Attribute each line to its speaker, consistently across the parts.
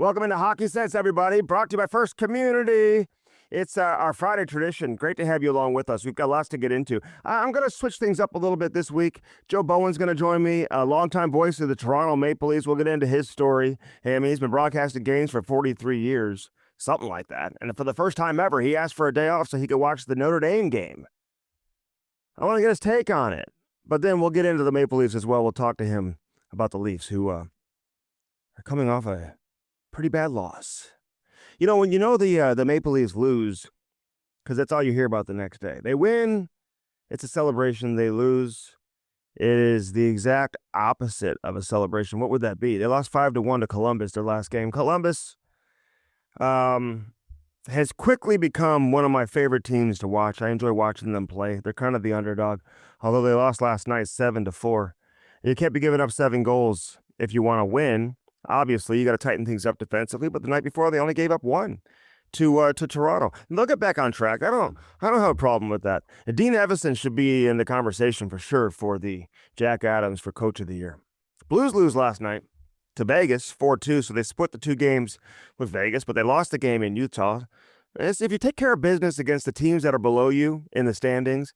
Speaker 1: Welcome into Hockey Sense, everybody. Brought to you by First Community. It's our Friday tradition. Great to have you along with us. We've got lots to get into. I'm going to switch things up a little bit this week. Joe Bowen's going to join me, a longtime voice of the Toronto Maple Leafs. We'll get into his story. Hey, I mean, he's been broadcasting games for 43 years, something like that. And for the first time ever, he asked for a day off so he could watch the Notre Dame game. I want to get his take on it. But then we'll get into the Maple Leafs as well. We'll talk to him about the Leafs, who are coming off a pretty bad loss. You know, when you know the Maple Leafs lose, because that's all you hear about the next day. They win, it's a celebration. They lose, it is the exact opposite of a celebration. What would that be? They lost 5-1 to Columbus their last game. Columbus has quickly become one of my favorite teams to watch. I enjoy watching them play. They're kind of the underdog, although they lost last night 7-4. You can't be giving up 7 goals if you want to win. Obviously, you got to tighten things up defensively, but the night before they only gave up 1 to Toronto. And they'll get back on track. I don't have a problem with that. And Dean Evison should be in the conversation for sure for the Jack Adams for Coach of the Year. Blues lose last night to Vegas 4-2, so they split the 2 games with Vegas, but they lost the game in Utah. If you take care of business against the teams that are below you in the standings,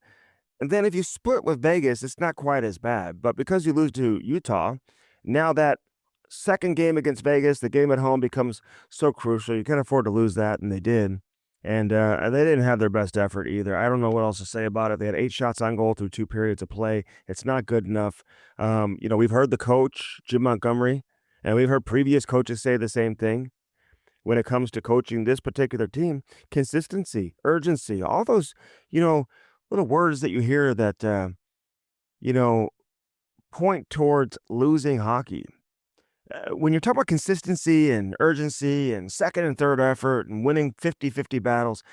Speaker 1: and then if you split with Vegas, it's not quite as bad. But because you lose to Utah, now that second game against Vegas, the game at home becomes so crucial. You can't afford to lose that, and they did. And they didn't have their best effort either. I don't know what else to say about it. They had 8 shots on goal through 2 periods of play. It's not good enough. We've heard the coach, Jim Montgomery, and we've heard previous coaches say the same thing. When it comes to coaching this particular team, consistency, urgency, all those, little words that you hear that, point towards losing hockey. When you're talking about consistency and urgency and second and third effort and winning 50-50 battles,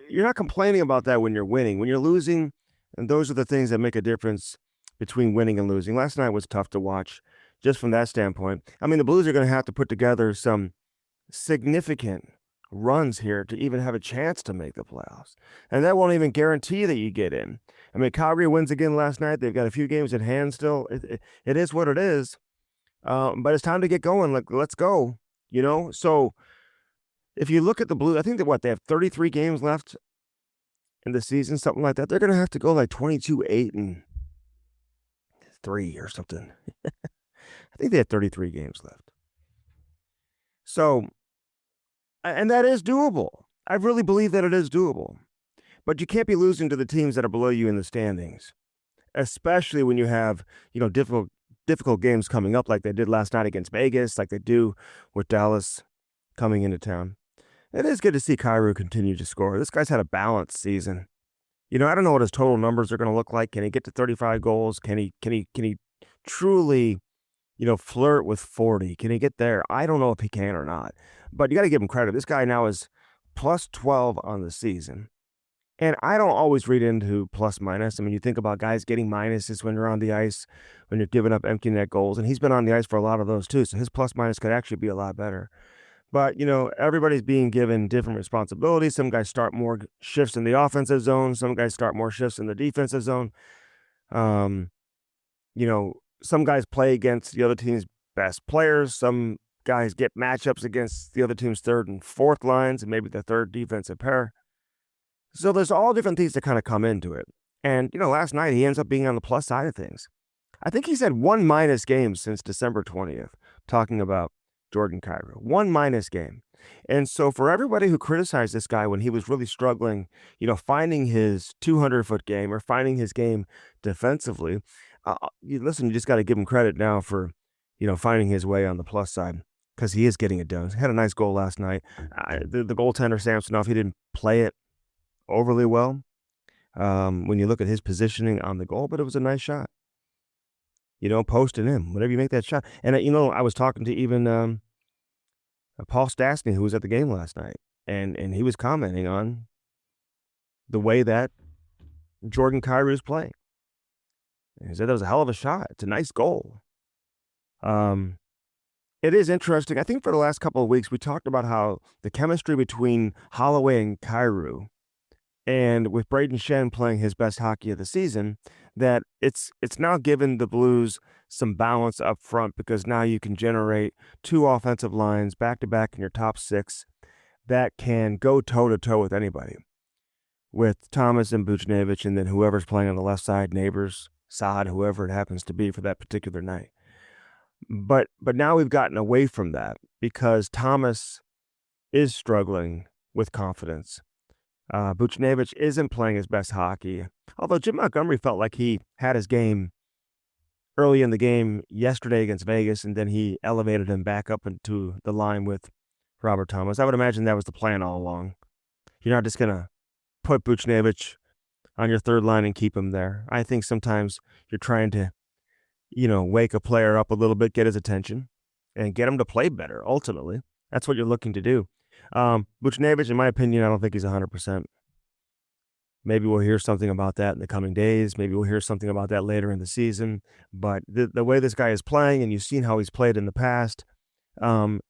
Speaker 1: you're not complaining about that when you're winning. When you're losing, and those are the things that make a difference between winning and losing. Last night was tough to watch just from that standpoint. I mean, the Blues are going to have to put together some significant runs here to even have a chance to make the playoffs. And that won't even guarantee that you get in. I mean, Calgary wins again last night. They've got a few games at hand still. It is what it is. But it's time to get going. Like, let's go, So if you look at the Blues, I think they have 33 games left in the season, something like that. They're going to have to go like 22-8-3 or something. I think they have 33 games left. So, and that is doable. I really believe that it is doable. But you can't be losing to the teams that are below you in the standings, especially when you have, difficult games coming up like they did last night against Vegas, like they do with Dallas coming into town. It is good to see Kyrou continue to score. This guy's had a balanced season. I don't know what his total numbers are going to look like. Can he get to 35 goals? Can he truly, flirt with 40? Can he get there? I don't know if he can or not. But you got to give him credit. This guy now is plus 12 on the season. And I don't always read into plus minus. I mean, you think about guys getting minuses when you're on the ice, when you're giving up empty net goals. And he's been on the ice for a lot of those too. So his plus minus could actually be a lot better. But, everybody's being given different responsibilities. Some guys start more shifts in the offensive zone. Some guys start more shifts in the defensive zone. Some guys play against the other team's best players. Some guys get matchups against the other team's third and fourth lines and maybe the third defensive pair. So there's all different things that kind of come into it. And, last night he ends up being on the plus side of things. I think he's had 1 minus game since December 20th, talking about Jordan Kyrou. 1 minus game. And so for everybody who criticized this guy when he was really struggling, finding his 200-foot game or finding his game defensively, you just got to give him credit now for, finding his way on the plus side because he is getting it done. He had a nice goal last night. The goaltender, Samsonov, he didn't play it overly well when you look at his positioning on the goal, but it was a nice shot. Post and in, whenever you make that shot. And, I was talking to even Paul Stastny, who was at the game last night, and he was commenting on the way that Jordan Kyrou is playing. And he said that was a hell of a shot. It's a nice goal. It is interesting. I think for the last couple of weeks, we talked about how the chemistry between Holloway and Kyrou, and with Braden Shen playing his best hockey of the season, that it's now given the Blues some balance up front because now you can generate two offensive lines back-to-back in your top six that can go toe-to-toe with anybody, with Thomas and Buchnevich, and then whoever's playing on the left side, Neighbors, Saad, whoever it happens to be for that particular night. But now we've gotten away from that because Thomas is struggling with confidence. Buchnevich isn't playing his best hockey, although Jim Montgomery felt like he had his game early in the game yesterday against Vegas, and then he elevated him back up into the line with Robert Thomas. I would imagine that was the plan all along. You're not just going to put Buchnevich on your third line and keep him there. I think sometimes you're trying to, wake a player up a little bit, get his attention, and get him to play better, ultimately. That's what you're looking to do. Buchnevich, in my opinion, I don't think he's 100%. Maybe we'll hear something about that in the coming days. Maybe we'll hear something about that later in the season. But the way this guy is playing, and you've seen how he's played in the past,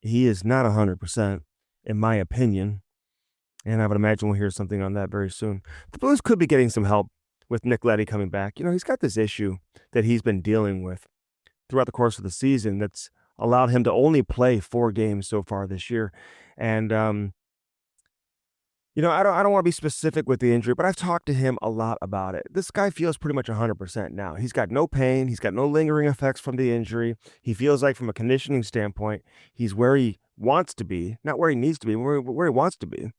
Speaker 1: he is not 100%, in my opinion. And I would imagine we'll hear something on that very soon. The Blues could be getting some help with Nick Leddy coming back. He's got this issue that he's been dealing with throughout the course of the season that's allowed him to only play 4 games so far this year. And, I don't want to be specific with the injury, but I've talked to him a lot about it. This guy feels pretty much 100% now. He's got no pain. He's got no lingering effects from the injury. He feels like from a conditioning standpoint, he's where he wants to be, not where he needs to be, where he wants to be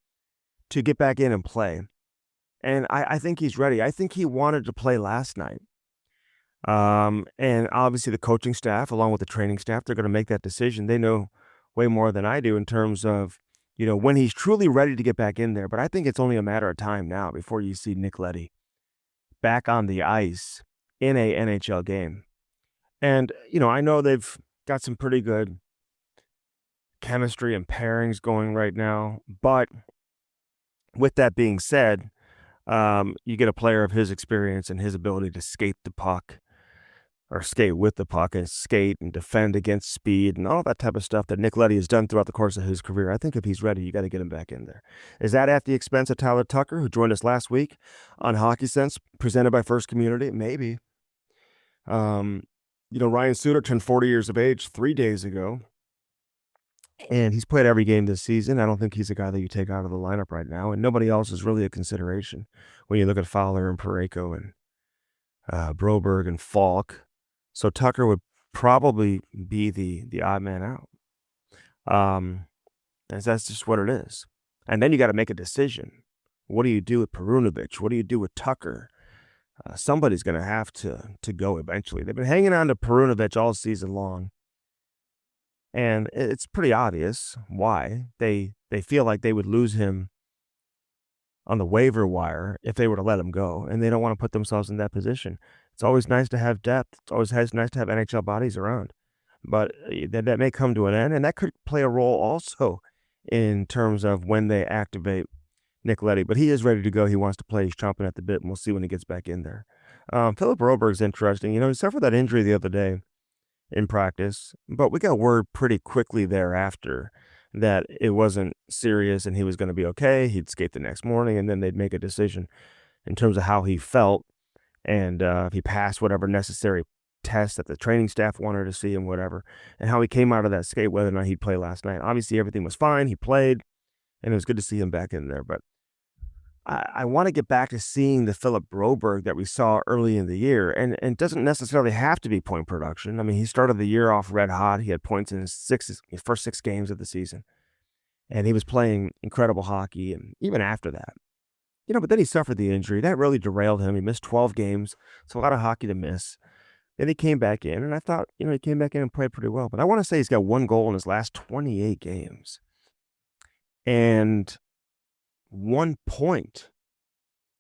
Speaker 1: to get back in and play. And I think he's ready. I think he wanted to play last night. And obviously the coaching staff, along with the training staff, they're going to make that decision. They know way more than I do in terms of, when he's truly ready to get back in there. But I think it's only a matter of time now before you see Nick Leddy back on the ice in a NHL game. And, I know they've got some pretty good chemistry and pairings going right now. But with that being said, you get a player of his experience and his ability to skate the puck, or skate with the puck and skate and defend against speed and all that type of stuff that Nick Leddy has done throughout the course of his career. I think if he's ready, you got to get him back in there. Is that at the expense of Tyler Tucker, who joined us last week on Hockey Sense, presented by First Community? Maybe. Ryan Suter turned 40 years of age 3 days ago, and he's played every game this season. I don't think he's a guy that you take out of the lineup right now, and nobody else is really a consideration when you look at Fowler and Parayko and Broberg and Falk. So Tucker would probably be the odd man out. That's just what it is. And then you got to make a decision. What do you do with Perunovich? What do you do with Tucker? Somebody's going to have to go eventually. They've been hanging on to Perunovich all season long. And it's pretty obvious why. They feel like they would lose him on the waiver wire if they were to let him go, and they don't want to put themselves in that position. It's always nice to have depth. It's always nice to have NHL bodies around. But that may come to an end, and that could play a role also in terms of when they activate Nick Leddy. But he is ready to go. He wants to play. He's chomping at the bit, and we'll see when he gets back in there. Philip Broberg's interesting. He suffered that injury the other day in practice, but we got word pretty quickly thereafter that it wasn't serious and he was going to be okay. He'd skate the next morning, and then they'd make a decision in terms of how he felt and if he passed whatever necessary tests that the training staff wanted to see and whatever, and how he came out of that skate, whether or not he'd play last night. Obviously, everything was fine. He played, and it was good to see him back in there. But I want to get back to seeing the Philip Broberg that we saw early in the year, and it doesn't necessarily have to be point production. I mean, he started the year off red hot. He had points in his first 6 games of the season, and he was playing incredible hockey, and even after that. But then he suffered the injury. That really derailed him. He missed 12 games. It's a lot of hockey to miss. Then he came back in, and I thought, he came back in and played pretty well. But I want to say he's got 1 goal in his last 28 games. And 1 point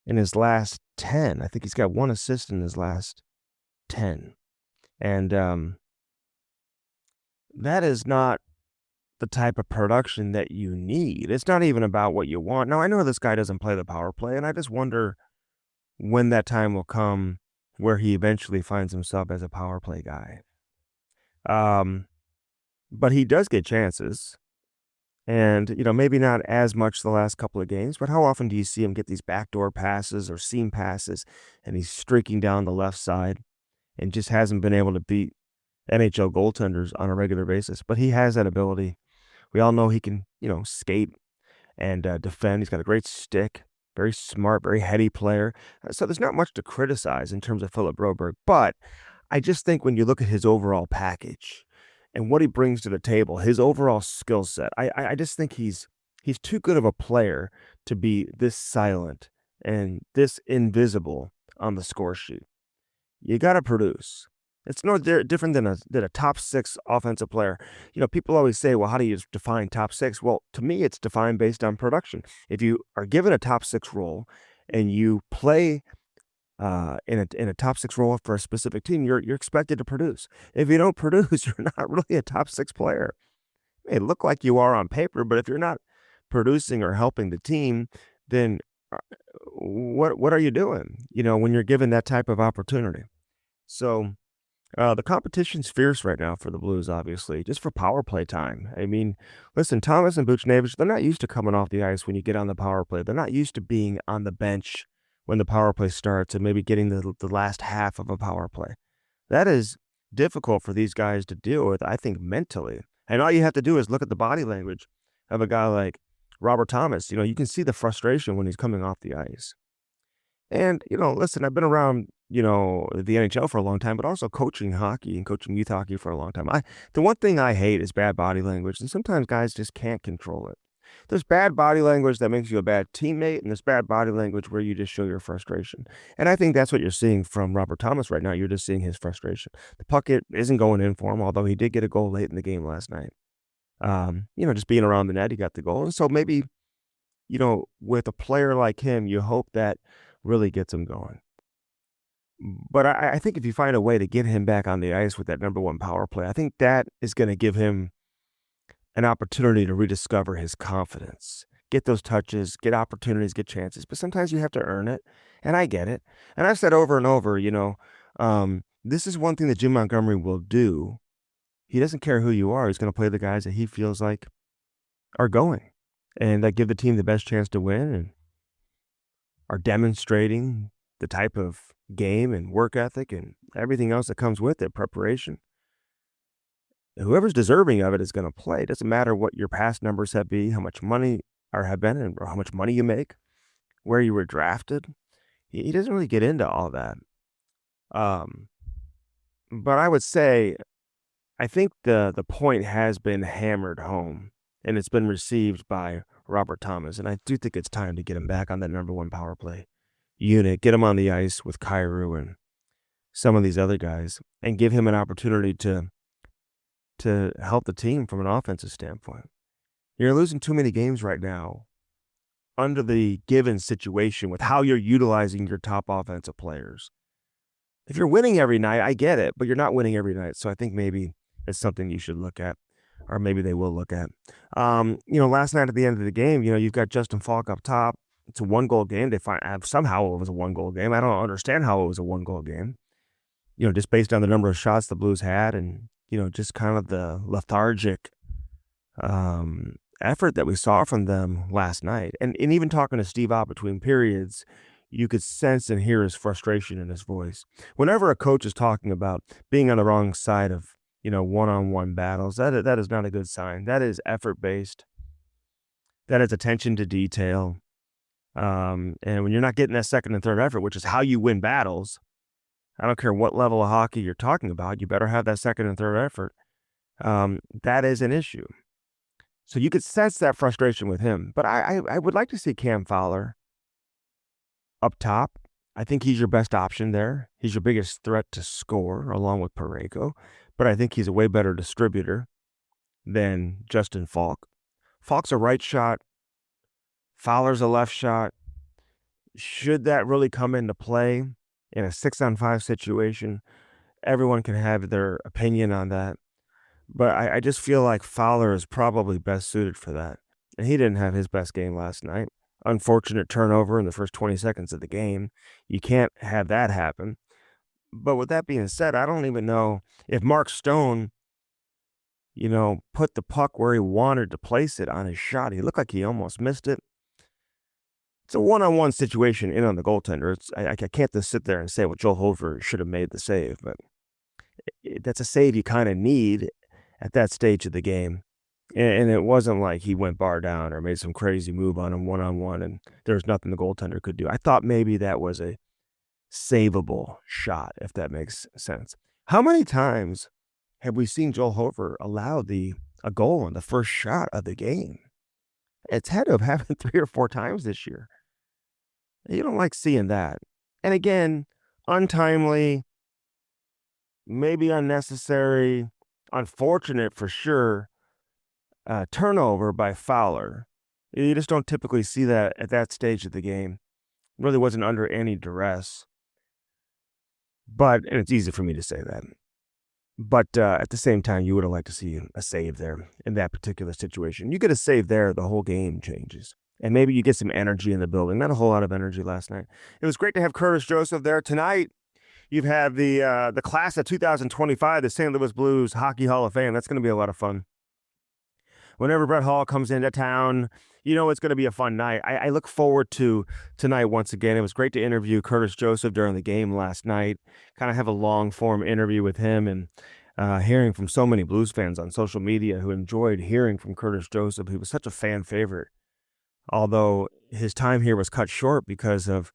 Speaker 1: in his last 10. I think he's got 1 assist in his last 10. And that is not the type of production that you need. It's not even about what you want. Now, I know this guy doesn't play the power play, and I just wonder when that time will come where he eventually finds himself as a power play guy. But he does get chances. And, maybe not as much the last couple of games, but how often do you see him get these backdoor passes or seam passes and he's streaking down the left side and just hasn't been able to beat NHL goaltenders on a regular basis? But he has that ability. We all know he can, skate and defend. He's got a great stick, very smart, very heady player. So there's not much to criticize in terms of Philip Broberg. But I just think when you look at his overall package and what he brings to the table, his overall skill set, I just think he's too good of a player to be this silent and this invisible on the score sheet. You got to produce. It's no different than a top 6 offensive player. People always say, well, how do you define top 6? Well, to me, it's defined based on production. If you are given a top 6 role and you play in a top 6 role for a specific team, you're expected to produce. If you don't produce, you're not really a top 6 player. It may look like you are on paper, but if you're not producing or helping the team, then what are you doing? When you're given that type of opportunity. So the competition's fierce right now for the Blues, obviously, just for power play time. I mean, listen, Thomas and Buchnevich, they're not used to coming off the ice when you get on the power play. They're not used to being on the bench when the power play starts and maybe getting the last half of a power play. That is difficult for these guys to deal with, I think, mentally. And all you have to do is look at the body language of a guy like Robert Thomas. You can see the frustration when he's coming off the ice. And, listen, I've been around, the NHL for a long time, but also coaching hockey and coaching youth hockey for a long time. The one thing I hate is bad body language, and sometimes guys just can't control it. There's bad body language that makes you a bad teammate, and there's bad body language where you just show your frustration. And I think that's what you're seeing from Robert Thomas right now. You're just seeing his frustration. The puck isn't going in for him, although he did get a goal late in the game last night. Just being around the net, he got the goal. And so maybe, with a player like him, you hope that really gets him going. But I think if you find a way to get him back on the ice with that number 1 power play, I think that is going to give him an opportunity to rediscover his confidence, get those touches, get opportunities, get chances. But sometimes you have to earn it, and I get it. And I've said over and over, this is one thing that Jim Montgomery will do. He doesn't care who you are. He's going to play the guys that he feels like are going and that give the team the best chance to win and are demonstrating the type of game and work ethic and everything else that comes with it, preparation. Whoever's deserving of it is going to play. It doesn't matter what your past numbers have been, how much money have been, or how much money you make, where you were drafted. He doesn't really get into all that. But I would say, I think the point has been hammered home, and it's been received by Robert Thomas. And I do think it's time to get him back on that number 1 power play unit, get him on the ice with Kyrou and some of these other guys, and give him an opportunity to help the team from an offensive standpoint. You're losing too many games right now under the given situation with how you're utilizing your top offensive players. If you're winning every night, I get it, but you're not winning every night. So I think maybe it's something you should look at, or maybe they will look at. Last night at the end of the game, you've got Justin Falk up top. It's a 1-goal game. Somehow it was a 1-goal game. I don't understand how it was a 1-goal game. Just based on the number of shots the Blues had and, just kind of the lethargic effort that we saw from them last night. And even talking to Steve Ott between periods, you could sense and hear his frustration in his voice. Whenever a coach is talking about being on the wrong side of, one-on-one battles, that is not a good sign. That is effort-based. That is attention to detail. And when you're not getting that second and third effort, which is how you win battles, I don't care what level of hockey you're talking about, you better have that second and third effort. That is an issue. So you could sense that frustration with him. But I would like to see Cam Fowler up top. I think he's your best option there. He's your biggest threat to score along with Parayko. But I think he's a way better distributor than Justin Falk. Falk's a right shot. Fowler's a left shot. Should that really come into play in a 6-on-5 situation, everyone can have their opinion on that. But I just feel like Fowler is probably best suited for that. And he didn't have his best game last night. Unfortunate turnover in the first 20 seconds of the game. You can't have that happen. But with that being said, I don't even know if Mark Stone put the puck where he wanted to place it on his shot. He looked like he almost missed it. It's a one-on-one situation in on the goaltender. I can't just sit there and say, well, Joel Hofer should have made the save, but that's a save you kind of need at that stage of the game. And it wasn't like he went bar down or made some crazy move on him one-on-one and there's nothing the goaltender could do. I thought maybe that was a savable shot, if that makes sense. How many times have we seen Joel Hofer allow a goal on the first shot of the game? It's had to have happened 3 or 4 times this year. You don't like seeing that. And again, untimely, maybe unnecessary, unfortunate for sure, turnover by Fowler. You just don't typically see that at that stage of the game. Really wasn't under any duress. And it's easy for me to say that. But at the same time, you would have liked to see a save there in that particular situation. You get a save there, the whole game changes. And maybe you get some energy in the building. Not a whole lot of energy last night. It was great to have Curtis Joseph there. Tonight, you've had the class of 2025, the St. Louis Blues Hockey Hall of Fame. That's going to be a lot of fun. Whenever Brett Hall comes into town, it's going to be a fun night. I look forward to tonight once again. It was great to interview Curtis Joseph during the game last night. Kind of have a long-form interview with him and hearing from so many Blues fans on social media who enjoyed hearing from Curtis Joseph. He was such a fan favorite, although his time here was cut short because of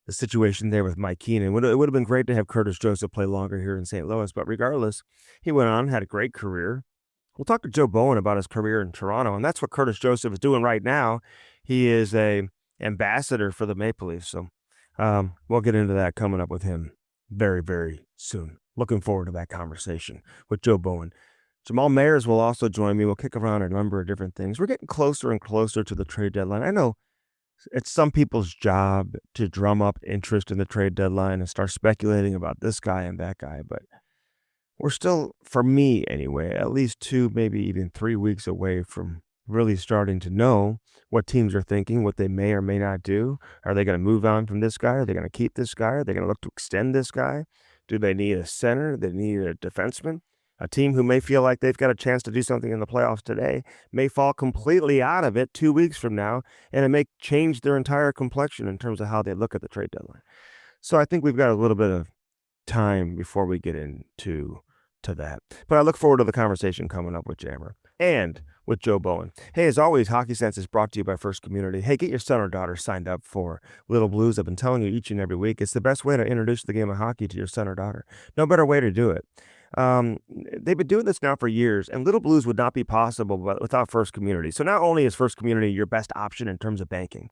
Speaker 1: the situation there with Mike Keenan. It would have been great to have Curtis Joseph play longer here in St. Louis, but regardless, he went on, had a great career. We'll talk to Joe Bowen about his career in Toronto, and that's what Curtis Joseph is doing right now. He is a ambassador for the Maple Leafs, so we'll get into that coming up with him very, very soon. Looking forward to that conversation with Joe Bowen. Jamal Mayers will also join me. We'll kick around a number of different things. We're getting closer and closer to the trade deadline. I know it's some people's job to drum up interest in the trade deadline and start speculating about this guy and that guy, but we're still, for me anyway, at least 2, maybe even 3 weeks away from really starting to know what teams are thinking, what they may or may not do. Are they going to move on from this guy? Are they going to keep this guy? Are they going to look to extend this guy? Do they need a center? Do they need a defenseman? A team who may feel like they've got a chance to do something in the playoffs today may fall completely out of it 2 weeks from now, and it may change their entire complexion in terms of how they look at the trade deadline. So I think we've got a little bit of time before we get into that. But I look forward to the conversation coming up with Jammer and with Joe Bowen. Hey, as always, Hockey Sense is brought to you by First Community. Hey, get your son or daughter signed up for Little Blues. I've been telling you each and every week, it's the best way to introduce the game of hockey to your son or daughter. No better way to do it. They've been doing this now for years, and Little Blues would not be possible without First Community. So not only is First Community your best option in terms of banking,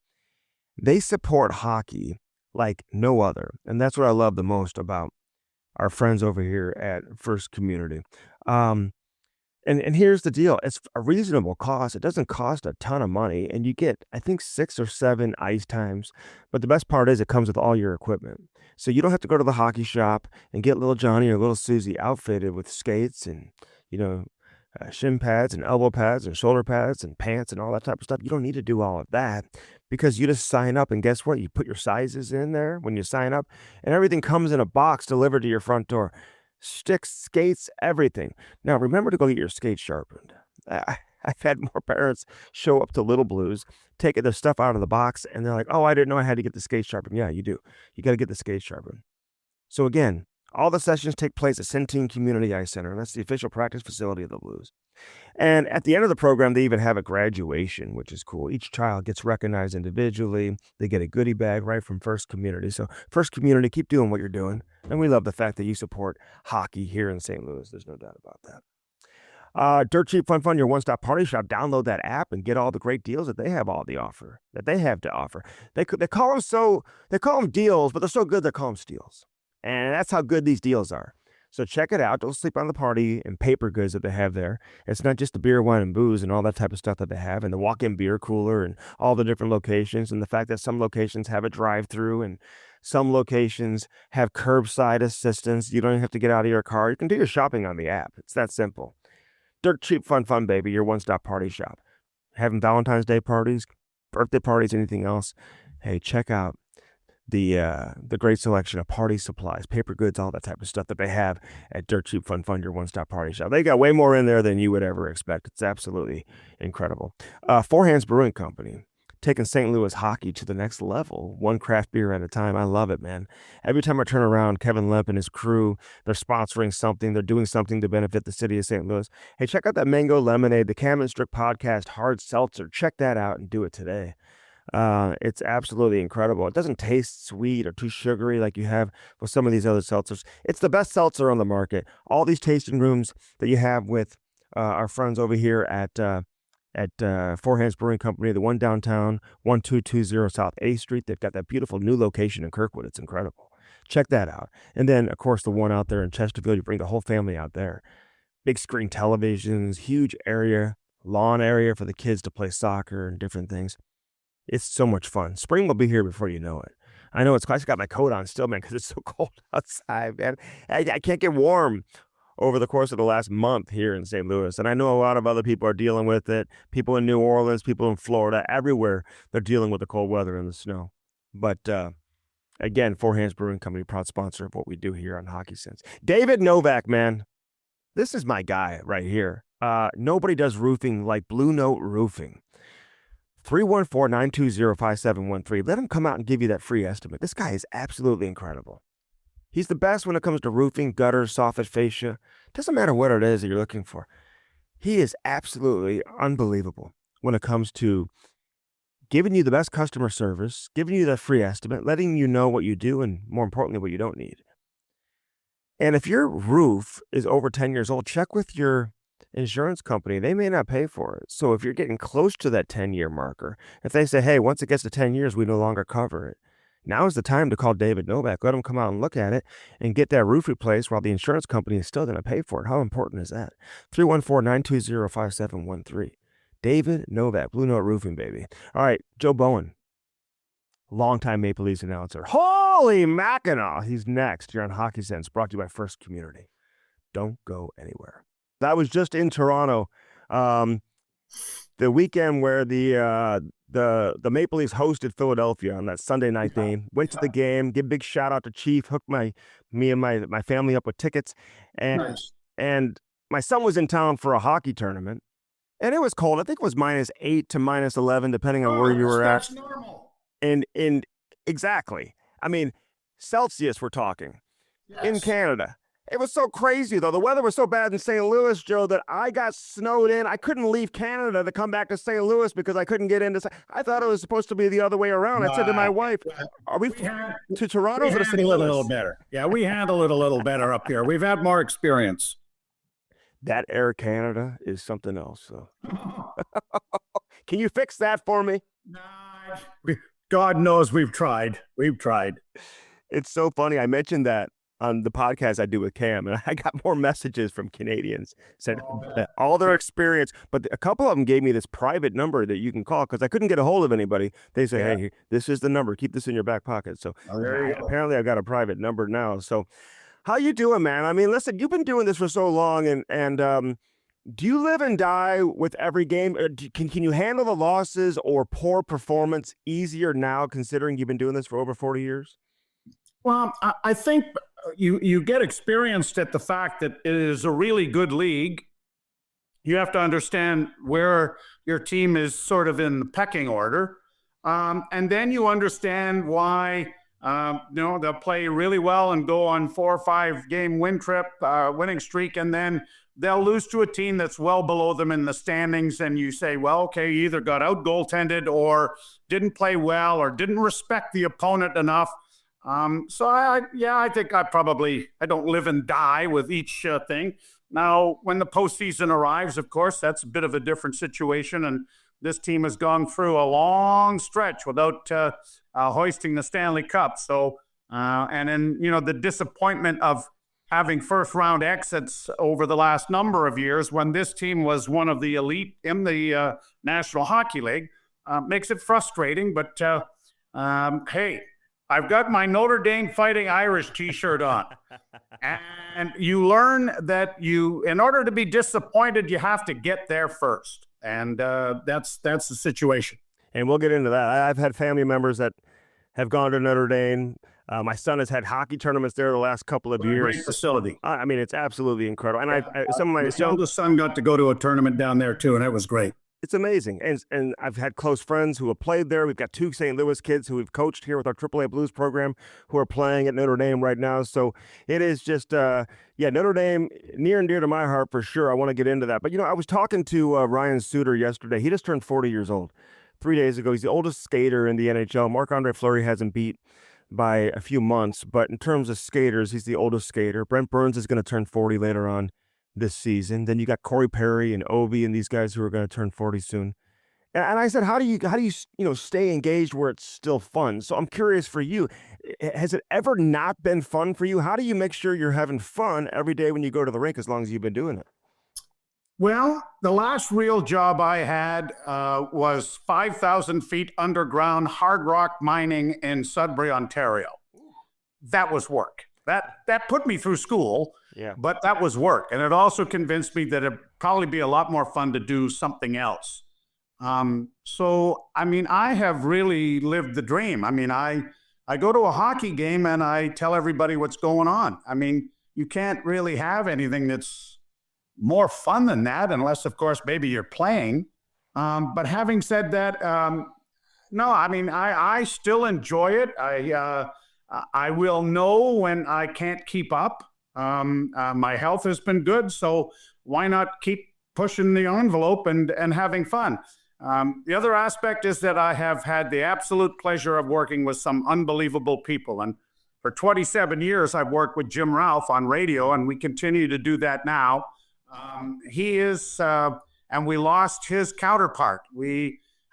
Speaker 1: they support hockey like no other. And that's what I love the most about our friends over here at First Community. And here's the deal. It's a reasonable cost. It doesn't cost a ton of money, and you get, I think, 6 or 7 ice times. But the best part is it comes with all your equipment. So you don't have to go to the hockey shop and get little Johnny or little Susie outfitted with skates and, shin pads and elbow pads and shoulder pads and pants and all that type of stuff. You don't need to do all of that because you just sign up, and guess what? You put your sizes in there when you sign up, and everything comes in a box delivered to your front door. Sticks, skates, everything. Now, remember to go get your skates sharpened. I've had more parents show up to Little Blues, take the stuff out of the box, and they're like, oh, I didn't know I had to get the skates sharpened. Yeah, you do. You got to get the skates sharpened. So again, all the sessions take place at Centene Community Ice Center, and that's the official practice facility of the Blues. And at the end of the program, they even have a graduation, which is cool. Each child gets recognized individually. They get a goodie bag right from First Community. So First Community, keep doing what you're doing. And we love the fact that you support hockey here in St. Louis. There's no doubt about that. Dirt Cheap Fun, your one-stop party shop. Download that app and get all the great deals that they have to offer. They call them deals, but they're so good they call them steals. And that's how good these deals are. So check it out. Don't sleep on the party and paper goods that they have there. It's not just the beer, wine, and booze and all that type of stuff that they have, and the walk-in beer cooler and all the different locations, and the fact that some locations have a drive-through and some locations have curbside assistance. You don't even have to get out of your car. You can do your shopping on the app. It's that simple. Dirt Cheap Fun, baby, your one-stop party shop. Having Valentine's Day parties, birthday parties, anything else, hey, check out the great selection of party supplies, paper goods, all that type of stuff that they have at Dirt Cheap Fun Fun, your one-stop party shop. They got way more in there than you would ever expect. It's absolutely incredible. Four Hands Brewing Company, taking St. Louis hockey to the next level, one craft beer at a time. I love it, man. Every time I turn around, Kevin Lemp and his crew, they're sponsoring something. They're doing something to benefit the city of St. Louis. Hey, check out that Mango Lemonade, the Cam and Strick Podcast Hard Seltzer. Check that out and do it today. It's absolutely incredible. It doesn't taste sweet or too sugary like you have with some of these other seltzers. It's the best seltzer on the market. All these tasting rooms that you have with our friends over here at Four Hands Brewing Company, the one downtown, 1220 South 8th Street. They've got that beautiful new location in Kirkwood. It's incredible. Check that out. And then, of course, the one out there in Chesterfield, you bring the whole family out there. Big screen televisions, huge area, lawn area for the kids to play soccer and different things. It's so much fun. Spring will be here before you know it. I know it's I got my coat on still, man, because it's so cold outside, man. I can't get warm over the course of the last month here in St. Louis. And I know a lot of other people are dealing with it. People in New Orleans, people in Florida, everywhere, they're dealing with the cold weather and the snow. But again, Four Hands Brewing Company, proud sponsor of what we do here on Hockey Sense. David Novak, man. This is my guy right here. Nobody does roofing like Blue Note Roofing. 314-920-5713. Let him come out and give you that free estimate. This guy is absolutely incredible. He's the best when it comes to roofing, gutters, soffit, fascia. Doesn't matter what it is that you're looking for. He is absolutely unbelievable when it comes to giving you the best customer service, giving you that free estimate, letting you know what you do, and more importantly, what you don't need. And if your roof is over 10 years old, check with your insurance company. They may not pay for it. So if you're getting close to that 10-year marker, if they say, hey, once it gets to 10 years, we no longer cover it. Now is the time to call David Novak. Let him come out and look at it and get that roof replaced while the insurance company is still going to pay for it. How important is that? 314-920-5713. David Novak, Blue Note Roofing, baby. All right, Joe Bowen, longtime Maple Leafs announcer. Holy Mackinac! He's next. You're on Hockey Sense, brought to you by First Community. Don't go anywhere. That was just in Toronto, the weekend where the Maple Leafs hosted Philadelphia on that Sunday night game. Went to the game. Give a big shout out to Chief. Hooked me and my family up with tickets, and my son was in town for a hockey tournament, and it was cold. I think it was -8 to -11, depending on where you were at.
Speaker 2: That's normal.
Speaker 1: And exactly, I mean, Celsius. We're talking in Canada. It was so crazy, though. The weather was so bad in St. Louis, Joe, that I got snowed in. I couldn't leave Canada to come back to St. Louis because I couldn't get into. I thought it was supposed to be the other way around. I said to my wife, "Are we to Toronto or to St. Louis?"
Speaker 2: A little better. Yeah, we handle it a little better up here. We've had more experience.
Speaker 1: That Air Canada is something else. So, can you fix that for me?
Speaker 2: God knows we've tried. We've tried.
Speaker 1: It's so funny. I mentioned that on the podcast I do with Cam, and I got more messages from Canadians said all their experience, but a couple of them gave me this private number that you can call because I couldn't get a hold of anybody. They say, hey, this is the number. Keep this in your back pocket. So apparently I've got a private number now. So how you doing, man? I mean, listen, you've been doing this for so long, and do you live and die with every game? Or can you handle the losses or poor performance easier now, considering you've been doing this for over 40 years?
Speaker 2: Well, I think you get experienced at the fact that it is a really good league. You have to understand where your team is sort of in the pecking order. And then you understand why, they'll play really well and go on 4 or 5 game winning streak. And then they'll lose to a team that's well below them in the standings. And you say, well, okay, you either got out goaltended or didn't play well or didn't respect the opponent enough. So I think I don't live and die with each thing. Now, when the postseason arrives, of course, that's a bit of a different situation. And this team has gone through a long stretch without hoisting the Stanley Cup. So, and then, the disappointment of having first round exits over the last number of years when this team was one of the elite in the National Hockey League makes it frustrating. But hey, I've got my Notre Dame Fighting Irish t-shirt on. And you learn that in order to be disappointed, you have to get there first. And that's the situation.
Speaker 1: And we'll get into that. I've had family members that have gone to Notre Dame. My son has had hockey tournaments there the last couple of years.
Speaker 2: Great facility.
Speaker 1: I mean, it's absolutely incredible. And some of
Speaker 2: My
Speaker 1: my
Speaker 2: youngest son got to go to a tournament down there too, and it was great.
Speaker 1: it's amazing. And I've had close friends who have played there. We've got 2 St. Louis kids who we've coached here with our AAA Blues program who are playing at Notre Dame right now. So it is just, Notre Dame, near and dear to my heart for sure. I want to get into that. But, I was talking to Ryan Suter yesterday. He just turned 40 years old 3 days ago. He's the oldest skater in the NHL. Marc-Andre Fleury hasn't beat by a few months, but in terms of skaters, he's the oldest skater. Brent Burns is going to turn 40 later on this season. Then you got Corey Perry and Ovi and these guys who are going to turn 40 soon. And I said, how do you stay engaged where it's still fun? So I'm curious for you, has it ever not been fun for you? How do you make sure you're having fun every day when you go to the rink as long as you've been doing it?
Speaker 2: Well, the last real job I had was 5,000 feet underground hard rock mining in Sudbury, Ontario. That was work. That put me through school, but that was work. And it also convinced me that it'd probably be a lot more fun to do something else. So, I mean, I have really lived the dream. I mean, I go to a hockey game and I tell everybody what's going on. I mean, you can't really have anything that's more fun than that, unless, of course, maybe you're playing. But having said that, no, I mean, I still enjoy it. I will know when I can't keep up. My health has been good, so why not keep pushing the envelope and having fun? The other aspect is that I have had the absolute pleasure of working with some unbelievable people. And for 27 years, I've worked with Jim Ralph on radio, and we continue to do that now. He is, and we lost his counterpart.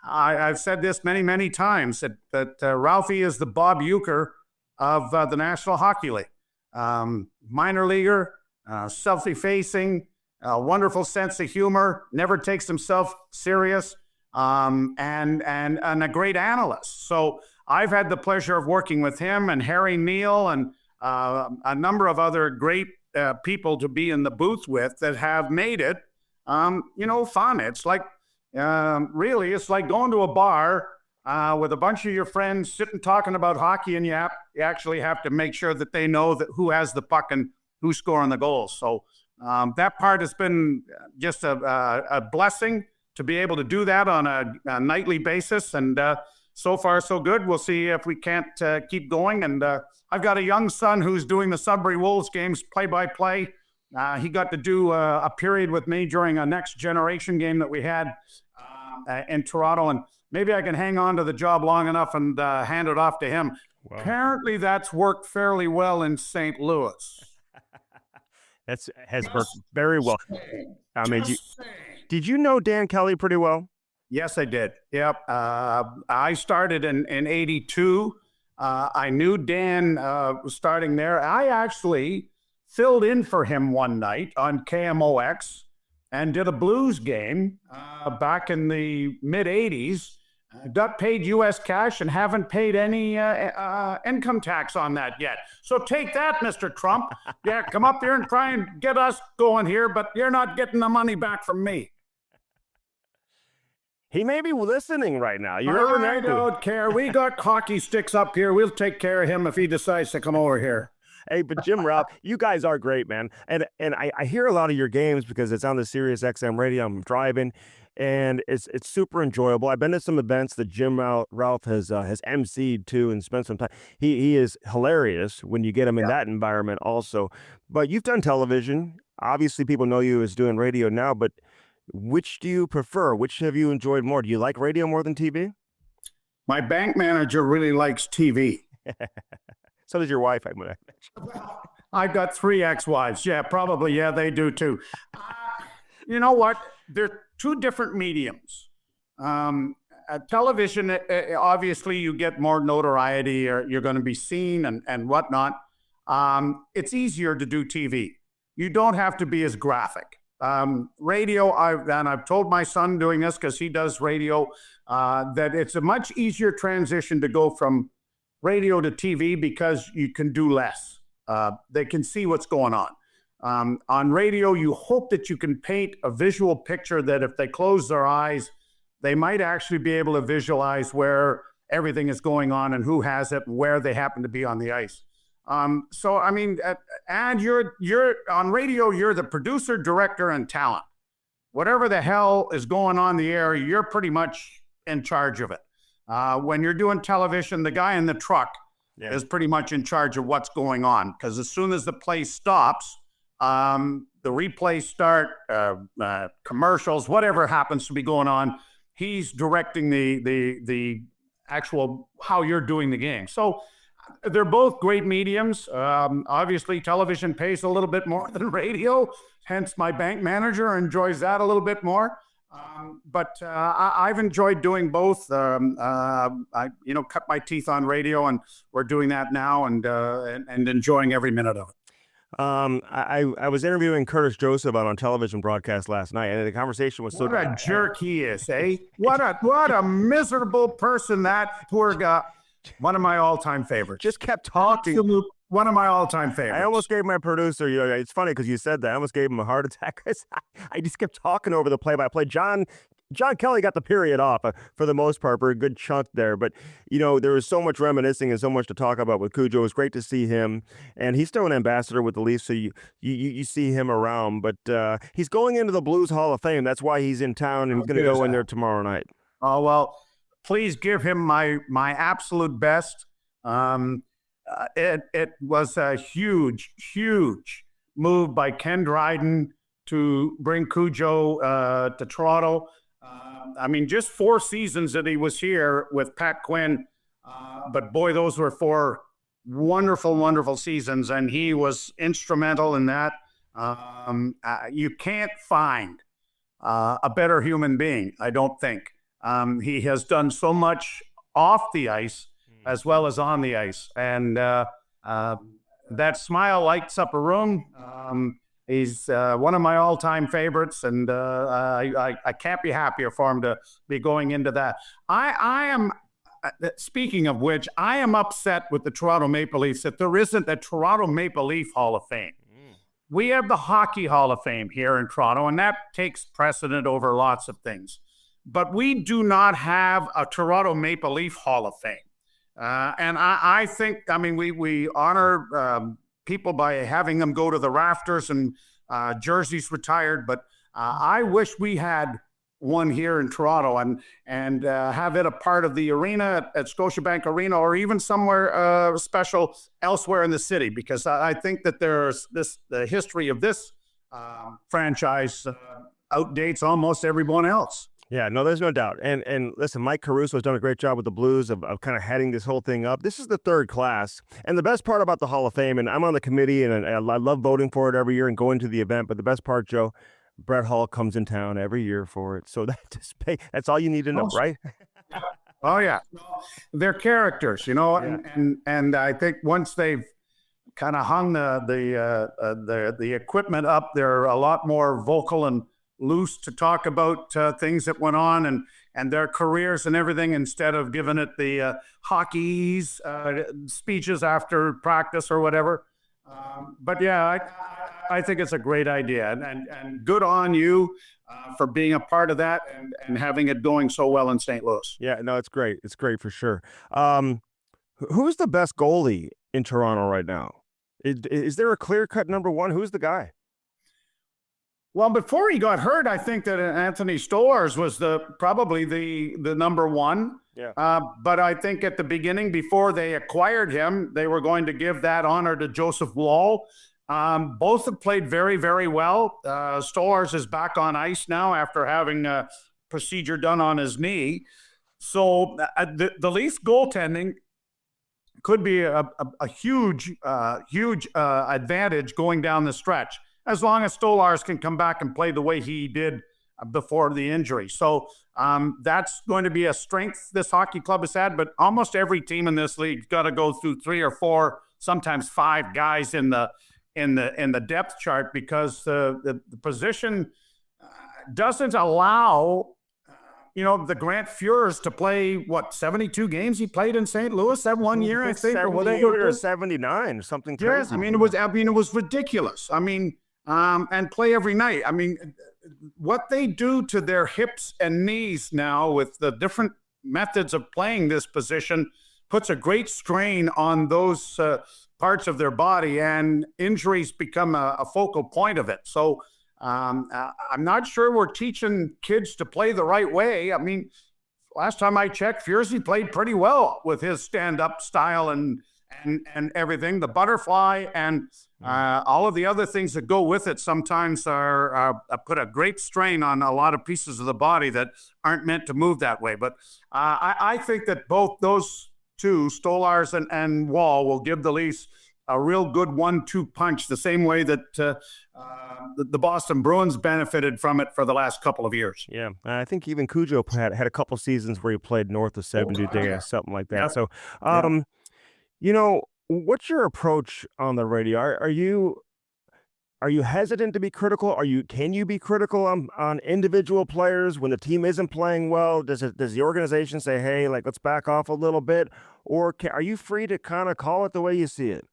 Speaker 2: I've said this many, many times that Ralphie is the Bob Uecker of the National Hockey League. Minor leaguer, self-effacing, wonderful sense of humor, never takes himself serious, and a great analyst. So I've had the pleasure of working with him and Harry Neal and a number of other great people to be in the booth with that have made it, fun. It's like, really, it's like going to a bar with a bunch of your friends sitting talking about hockey, and you actually have to make sure that they know that who has the puck and who's scoring the goals. So that part has been just a blessing to be able to do that on a nightly basis. And so far, so good. We'll see if we can't keep going. And I've got a young son who's doing the Sudbury Wolves games play-by-play. He got to do a period with me during a Next Generation game that we had in Toronto. And maybe I can hang on to the job long enough and hand it off to him. Wow. Apparently, that's worked fairly well in St. Louis.
Speaker 1: Has worked very well. I mean, did you know Dan Kelly pretty well?
Speaker 2: Yes, I did. Yep. I started in 82. I knew Dan was starting there. I actually filled in for him one night on KMOX and did a blues game back in the mid-'80s. Got paid U.S. cash and haven't paid any income tax on that yet. So take that, Mr. Trump. Yeah, come up here and try and get us going here, but you're not getting the money back from me.
Speaker 1: He may be listening right now.
Speaker 2: I don't care. We got hockey sticks up here. We'll take care of him if he decides to come over here.
Speaker 1: Hey, but Jim Ralph, you guys are great, man. And I hear a lot of your games because it's on the Sirius XM radio. I'm driving, and it's super enjoyable. I've been to some events that Jim Ralph has emceed too and spent some time. He is hilarious when you get him in that environment also. But you've done television. Obviously, people know you as doing radio now, but which do you prefer? Which have you enjoyed more? Do you like radio more than TV?
Speaker 2: My bank manager really likes TV.
Speaker 1: So does your wife, I'm going to
Speaker 2: mention. I've got 3 ex-wives. Yeah, probably. Yeah, they do too. You know what? They're 2 different mediums. Television, obviously, you get more notoriety, or you're going to be seen and whatnot. It's easier to do TV. You don't have to be as graphic. Radio, I've told my son doing this because he does radio, that it's a much easier transition to go from radio to TV because you can do less. They can see what's going on. On radio, you hope that you can paint a visual picture that if they close their eyes, they might actually be able to visualize where everything is going on and who has it and where they happen to be on the ice. So I mean, and you're on radio. You're the producer, director, and talent. Whatever the hell is going on the air, you're pretty much in charge of it. When you're doing television, the guy in the truck is pretty much in charge of what's going on, because as soon as the play stops, the replays start, commercials, whatever happens to be going on, he's directing the actual how you're doing the game. So they're both great mediums. Obviously, television pays a little bit more than radio, hence my bank manager enjoys that a little bit more. But I've enjoyed doing both. I cut my teeth on radio, and we're doing that now, and enjoying every minute of it.
Speaker 1: I was interviewing Curtis Joseph on television broadcast last night, and the conversation was so.
Speaker 2: What a jerk he is, eh? What a miserable person that poor guy. One of my all-time favorites.
Speaker 1: Just kept talking.
Speaker 2: Absolute, one of my all-time favorites.
Speaker 1: I almost gave my producer, it's funny because you said that, I almost gave him a heart attack. I just kept talking over the play-by-play. John Kelly got the period off for the most part for a good chunk there. But, there was so much reminiscing and so much to talk about with Cujo. It was great to see him. And he's still an ambassador with the Leafs, so you see him around. But he's going into the Blues Hall of Fame. That's why he's in town, and he's going to go in there tomorrow night.
Speaker 2: Oh, well, please give him my absolute best. It was a huge move by Ken Dryden to bring Cujo to Toronto. I mean, just 4 seasons that he was here with Pat Quinn. But boy, those were 4 wonderful seasons, and he was instrumental in that. You can't find a better human being, I don't think. He has done so much off the ice as well as on the ice. And that smile lights up a room. He's one of my all-time favorites, and I can't be happier for him to be going into that. I am, speaking of which, I am upset with the Toronto Maple Leafs that there isn't a Toronto Maple Leaf Hall of Fame. We have the Hockey Hall of Fame here in Toronto, and that takes precedent over lots of things. But we do not have a Toronto Maple Leaf Hall of Fame. And I think, we honor people by having them go to the rafters and jerseys retired, but I wish we had one here in Toronto and have it a part of the arena at Scotiabank Arena, or even somewhere special elsewhere in the city, because I think that the history of this franchise outdates almost everyone else.
Speaker 1: Yeah, no, there's no doubt. And listen, Mike Caruso has done a great job with the Blues of kind of heading this whole thing up. This is the 3rd class. And the best part about the Hall of Fame, and I'm on the committee, and I love voting for it every year and going to the event, but the best part, Joe, Brett Hull comes in town every year for it. So that's all you need to know, right?
Speaker 2: Oh, yeah. They're characters, and I think once they've kind of hung the equipment up, they're a lot more vocal and loose to talk about things that went on and their careers and everything, instead of giving it the hockey's speeches after practice or whatever. But yeah, I think it's a great idea, and good on you for being a part of that and having it going so well in St. Louis.
Speaker 1: Yeah, no, it's great. It's great for sure. Who's the best goalie in Toronto right now? Is there a clear-cut number one? Who's the guy?
Speaker 2: Well, before he got hurt, I think that Anthony Stolarz was probably the number one.
Speaker 1: Yeah.
Speaker 2: But I think at the beginning, before they acquired him, they were going to give that honor to Joseph Woll. Both have played very, very well. Stolarz is back on ice now after having a procedure done on his knee. So the Leafs goaltending could be a huge advantage going down the stretch, as long as Stolarz can come back and play the way he did before the injury. So that's going to be a strength this hockey club has had, but almost every team in this league's got to go through 3 or 4, sometimes 5 guys in the depth chart, because the position doesn't allow the Grant Fuhrs to play 72 games he played in St. Louis that one year, I think, or whatever,
Speaker 1: 79, something crazy.
Speaker 2: Yes, it was ridiculous. And play every night. What they do to their hips and knees now with the different methods of playing this position puts a great strain on those parts of their body, and injuries become a focal point of it. So I'm not sure we're teaching kids to play the right way. I mean, last time I checked, Furzy played pretty well with his stand-up style and everything. The butterfly and all of the other things that go with it sometimes are put a great strain on a lot of pieces of the body that aren't meant to move that way. But I think that both those two, Stolars and Wall, will give the Leafs a real good 1-2 punch, the same way that the Boston Bruins benefited from it for the last couple of years.
Speaker 1: Yeah, I think even Cujo had a couple seasons where he played north of 70 days, something like that.
Speaker 2: Yep.
Speaker 1: So, what's your approach on the radio? Are you hesitant to be critical? Can you be critical on individual players when the team isn't playing well? Does the organization say, hey, like, let's back off a little bit? Or are you free to kind of call it the way you see it?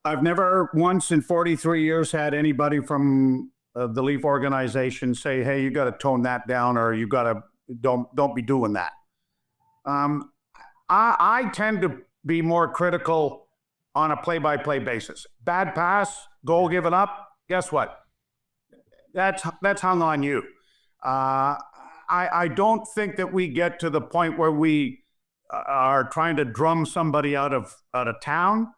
Speaker 2: I've never once in 43 years had anybody from the Leaf organization say, hey, you got to tone that down, or you got to don't be doing that. I tend to be more critical on a play-by-play basis. Bad pass, goal given up, guess what? That's hung on you. I don't think that we get to the point where we are trying to drum somebody out of town.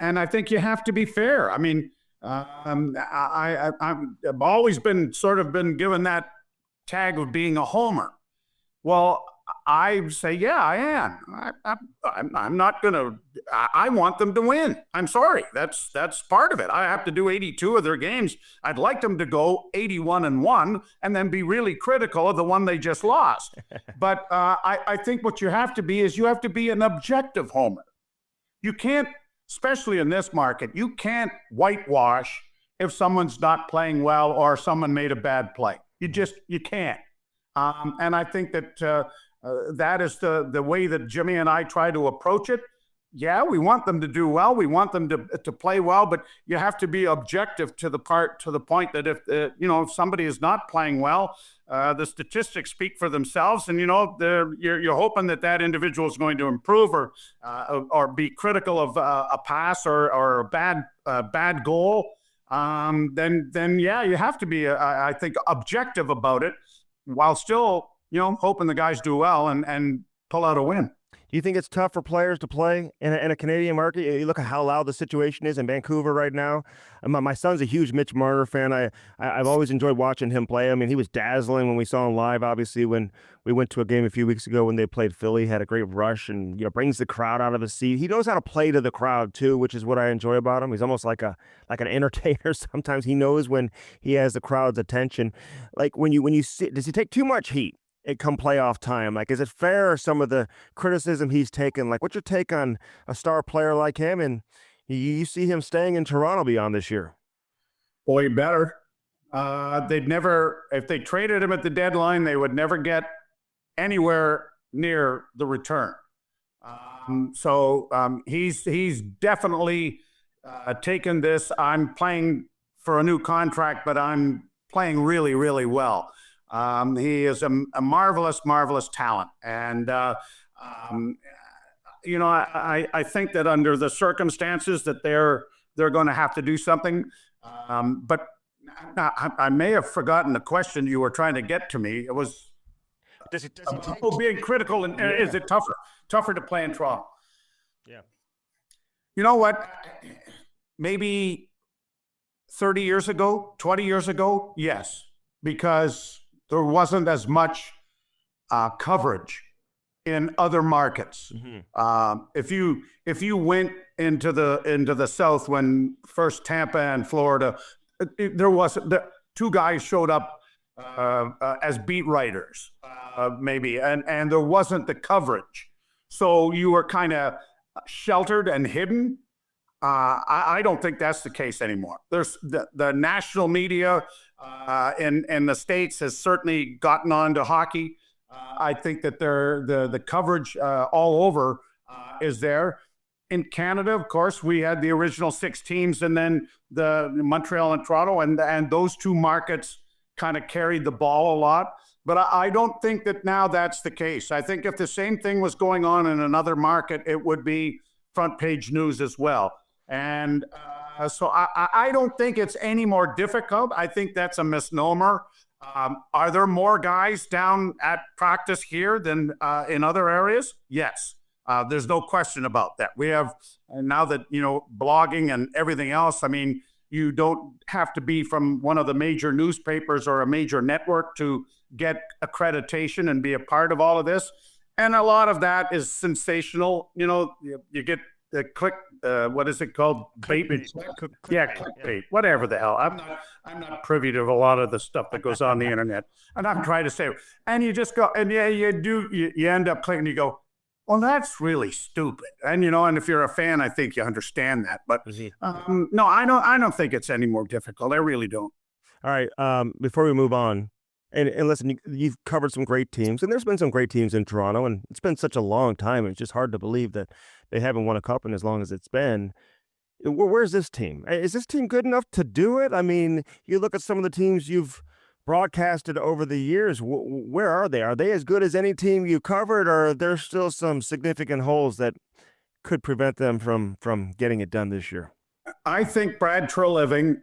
Speaker 2: And I think you have to be fair. I mean, I've always been given that tag of being a homer. Well, I say, yeah, I am. I'm not going to. I want them to win. I'm sorry. That's part of it. I have to do 82 of their games. I'd like them to go 81-1 and then be really critical of the one they just lost. But I think what you have to be is you have to be an objective homer. You can't, especially in this market, you can't whitewash if someone's not playing well or someone made a bad play. You can't. And I think that that is the way that Jimmy and I try to approach it. Yeah, we want them to do well. We want them to play well, but you have to be objective to the point that if somebody is not playing well, the statistics speak for themselves, and you're hoping that individual is going to improve or be critical of a pass or a bad goal. Then yeah, you have to be I think objective about it, while still hoping the guys do well and pull out a win.
Speaker 1: Do you think it's tough for players to play in a Canadian market? You look at how loud the situation is in Vancouver right now. My son's a huge Mitch Marner fan. I've always enjoyed watching him play. I mean, he was dazzling when we saw him live. Obviously, when we went to a game a few weeks ago when they played Philly, he had a great rush and brings the crowd out of his seat. He knows how to play to the crowd too, which is what I enjoy about him. He's almost like an entertainer. Sometimes he knows when he has the crowd's attention. Like when you see, does he take too much heat? It come playoff time? Like, is it fair, some of the criticism he's taken? Like, what's your take on a star player like him? And you see him staying in Toronto beyond this year?
Speaker 2: Boy, better. They'd never, if they traded him at the deadline, they would never get anywhere near the return. So he's definitely taken this. I'm playing for a new contract, but I'm playing really, really well. He is a marvelous, marvelous talent. And, I think that under the circumstances that they're going to have to do something. But I may have forgotten the question you were trying to get to me. It was being critical. And is it tougher to play in Toronto?
Speaker 1: Yeah.
Speaker 2: You know what? Maybe 30 years ago, 20 years ago, yes, because there wasn't as much coverage in other markets. Mm-hmm. If you went into the South when first Tampa and Florida, two guys showed up as beat writers, maybe, and there wasn't the coverage, so you were kind of sheltered and hidden. I don't think that's the case anymore. There's the national media in the States has certainly gotten on to hockey. I think that the coverage all over is there. In Canada, of course, we had the original 6 teams and then the Montreal and Toronto, and those two markets kind of carried the ball a lot. But I don't think that now that's the case. I think if the same thing was going on in another market, it would be front page news as well. And so I don't think it's any more difficult. I think that's a misnomer. Are there more guys down at practice here than in other areas? Yes. There's no question about that. We have, now that, blogging and everything else, I mean, you don't have to be from one of the major newspapers or a major network to get accreditation and be a part of all of this. And a lot of that is sensational. You get the click, what is it called? Clickbait. Clickbait, whatever the hell. I'm not privy to a lot of the stuff that goes on the internet. And I'm trying to say, and you just go, and you end up clicking, you go, well, that's really stupid. And, and if you're a fan, I think you understand that. But no, I don't think it's any more difficult. I really don't.
Speaker 1: All right. Before we move on, and listen, you've covered some great teams, and there's been some great teams in Toronto, and it's been such a long time. It's just hard to believe that they haven't won a cup in as long as it's been. Where's this team? Is this team good enough to do it? I mean, you look at some of the teams you've broadcasted over the years. Where are they? Are they as good as any team you covered, or are there still some significant holes that could prevent them from getting it done this year?
Speaker 2: I think Brad Treliving,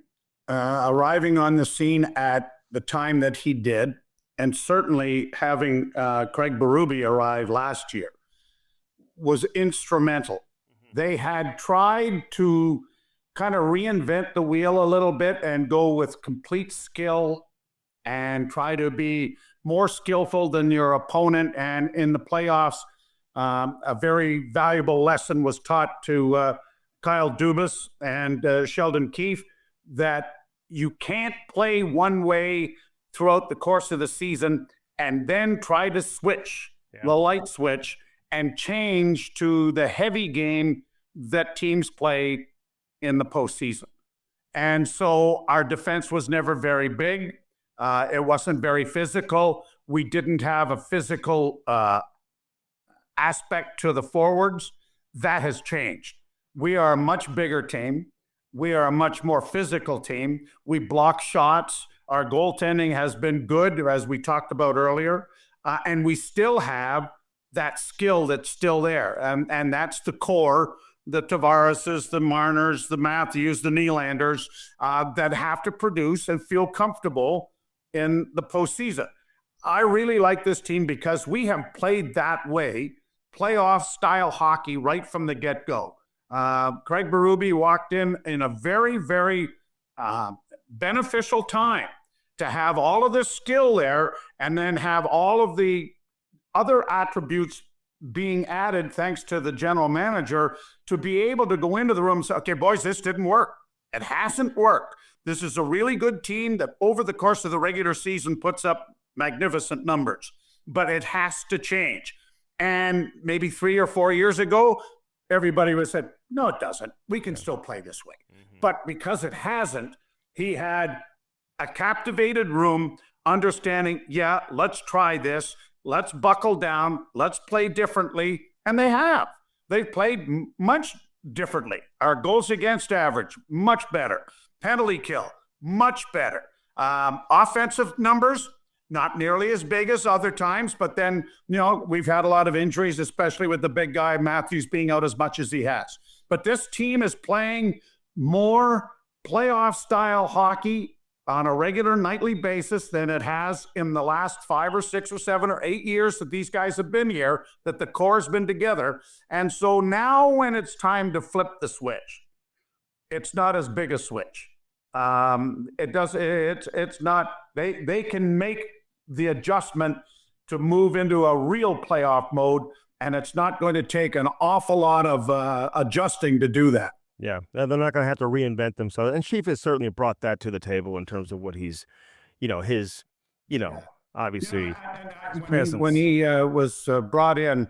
Speaker 2: arriving on the scene at the time that he did, and certainly having Craig Berube arrive last year, was instrumental. They had tried to kind of reinvent the wheel a little bit and go with complete skill and try to be more skillful than your opponent. And in the playoffs, a very valuable lesson was taught to Kyle Dubas and Sheldon Keefe, that you can't play one way throughout the course of the season and then try to switch the light switch and change to the heavy game that teams play in the postseason. And so our defense was never very big. It wasn't very physical. We didn't have a physical aspect to the forwards. That has changed. We are a much bigger team. We are a much more physical team. We block shots. Our goaltending has been good, as we talked about earlier. And we still have that skill that's still there. And that's the core, the Tavarises, the Marners, the Matthews, the Nylanders, that have to produce and feel comfortable in the postseason. I really like this team because we have played that way, playoff style hockey right from the get-go. Craig Berube walked in a very, very beneficial time to have all of this skill there and then have all of the other attributes being added thanks to the general manager to be able to go into the room and say, okay, boys, this didn't work. It hasn't worked. This is a really good team that over the course of the regular season puts up magnificent numbers, but it has to change. And maybe 3 or 4 years ago, everybody would have said, no, it doesn't. We can still play this way. But because it hasn't, he had a captivated room understanding, yeah, let's try this. Let's buckle down. Let's play differently. And they have. They've played much differently. Our goals against average, much better. Penalty kill, much better. Offensive numbers, not nearly as big as other times, but then, we've had a lot of injuries, especially with the big guy Matthews being out as much as he has. But this team is playing more playoff style hockey on a regular nightly basis than it has in the last 5 or 6 or 7 or 8 years that these guys have been here, that the core has been together. And so now when it's time to flip the switch, it's not as big a switch. It's not, they can make the adjustment to move into a real playoff mode, and it's not going to take an awful lot of adjusting to do that.
Speaker 1: Yeah, they're not going to have to reinvent themselves. And Chief has certainly brought that to the table in terms of what he's, obviously.
Speaker 2: When he was brought in,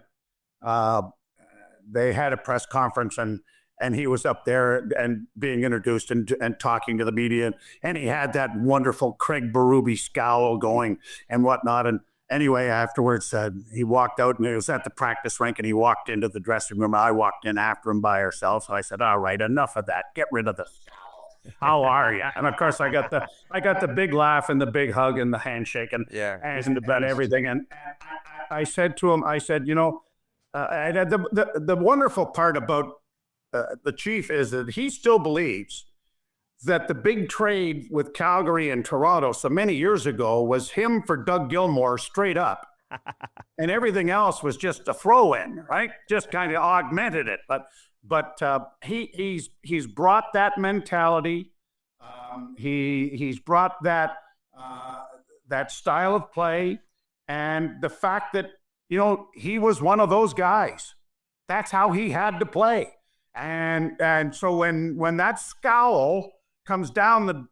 Speaker 2: they had a press conference and he was up there and being introduced and talking to the media. And he had that wonderful Craig Berube scowl going and whatnot. And anyway, afterwards, he walked out and he was at the practice rink and he walked into the dressing room. I walked in after him by ourselves. So I said, all right, enough of that. Get rid of the scowl. how are you? And of course, I got the big laugh and the big hug and the handshake and everything. And I said to him, I said, the wonderful part about the Chief is that he still believes that the big trade with Calgary and Toronto so many years ago was him for Doug Gilmour straight up. And everything else was just a throw-in, right? Just kind of augmented it. But he's brought that mentality. He's brought that style of play, and the fact that he was one of those guys. That's how he had to play. And so when that scowl comes down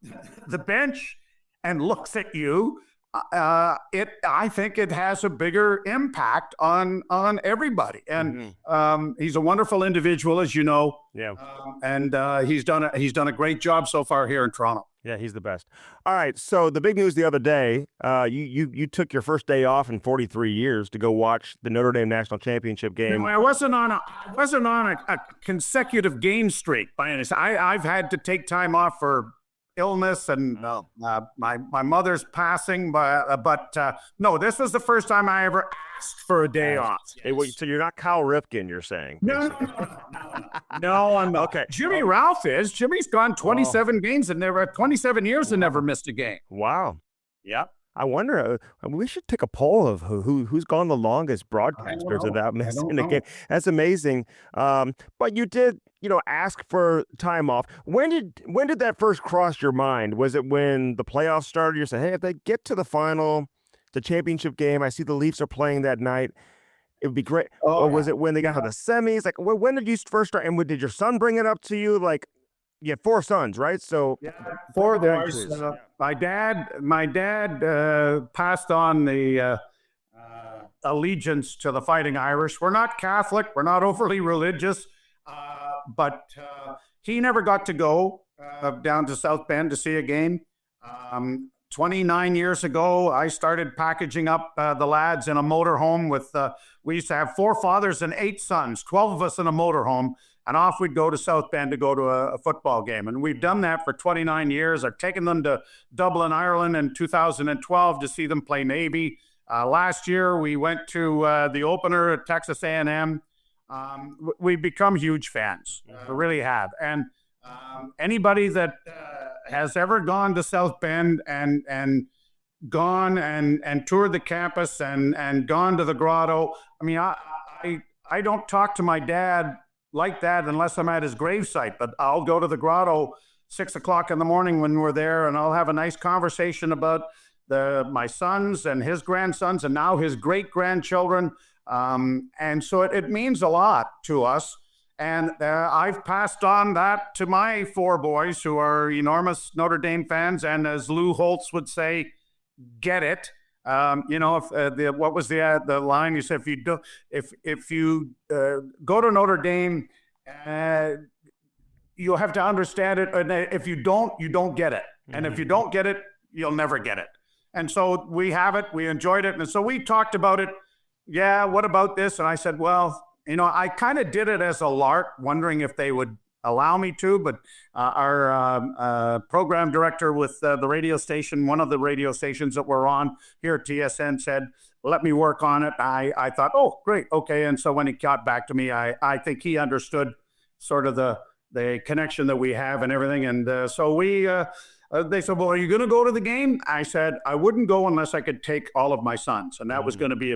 Speaker 2: the bench and looks at you, I think it has a bigger impact on everybody. And he's a wonderful individual, as you know.
Speaker 1: Yeah.
Speaker 2: And he's done a great job so far here in Toronto.
Speaker 1: Yeah, he's the best. All right, so the big news the other day, you took your first day off in 43 years to go watch the Notre Dame National Championship game.
Speaker 2: No, I wasn't on a consecutive game streak by any. I've had to take time off for illness and my mother's passing, but no, this was the first time I ever asked for a day off.
Speaker 1: Hey, so you're not Kyle Ripken, you're saying?
Speaker 2: No, I'm not. Okay. Jimmy Ralph is. Jimmy's gone 27 games and 27 years and never missed a game.
Speaker 1: Wow.
Speaker 2: Yep.
Speaker 1: I wonder. We should take a poll of who's gone the longest broadcasters without missing a game. That's amazing. But you did, ask for time off. When did that first cross your mind? Was it when the playoffs started? You said, "Hey, if they get to the final, the championship game, I see the Leafs are playing that night. It would be great." Or was it when they got to the semis? Like, when did you first start? And did your son bring it up to you? Like, you have 4 sons, right? So
Speaker 2: 4 boys. My dad passed on the allegiance to the Fighting Irish. We're not Catholic. We're not overly religious, but he never got to go down to South Bend to see a game. 29 years ago, I started packaging up the lads in a motorhome with. We used to have 4 fathers and 8 sons, 12 of us in a motorhome. And off we'd go to South Bend to go to a football game. And we've done that for 29 years. I've taken them to Dublin, Ireland in 2012 to see them play Navy. Last year, we went to the opener at Texas A&M. We've become huge fans. We really have. And anybody that has ever gone to South Bend and gone and toured the campus and gone to the grotto, I mean, I don't talk to my dad like that unless I'm at his gravesite, but I'll go to the grotto 6 o'clock in the morning when we're there, and I'll have a nice conversation about my sons and his grandsons and now his great grandchildren. And so it means a lot to us. And I've passed on that to my 4 boys who are enormous Notre Dame fans. And as Lou Holtz would say, get it. What was the line? You said, if you go to Notre Dame, you'll have to understand it. And if you don't get it. And if you don't get it, you'll never get it. And so we have it. We enjoyed it. And so we talked about it. Yeah, what about this? And I said, well, I kind of did it as a lark, wondering if they would allow me to, but our program director with the radio station, one of the radio stations that we're on here at TSN, said, let me work on it. I thought, oh, great, okay. And so when he got back to me, I think he understood sort of the connection that we have and everything. And so they said, well, are you going to go to the game? I said, I wouldn't go unless I could take all of my sons. And that was going to be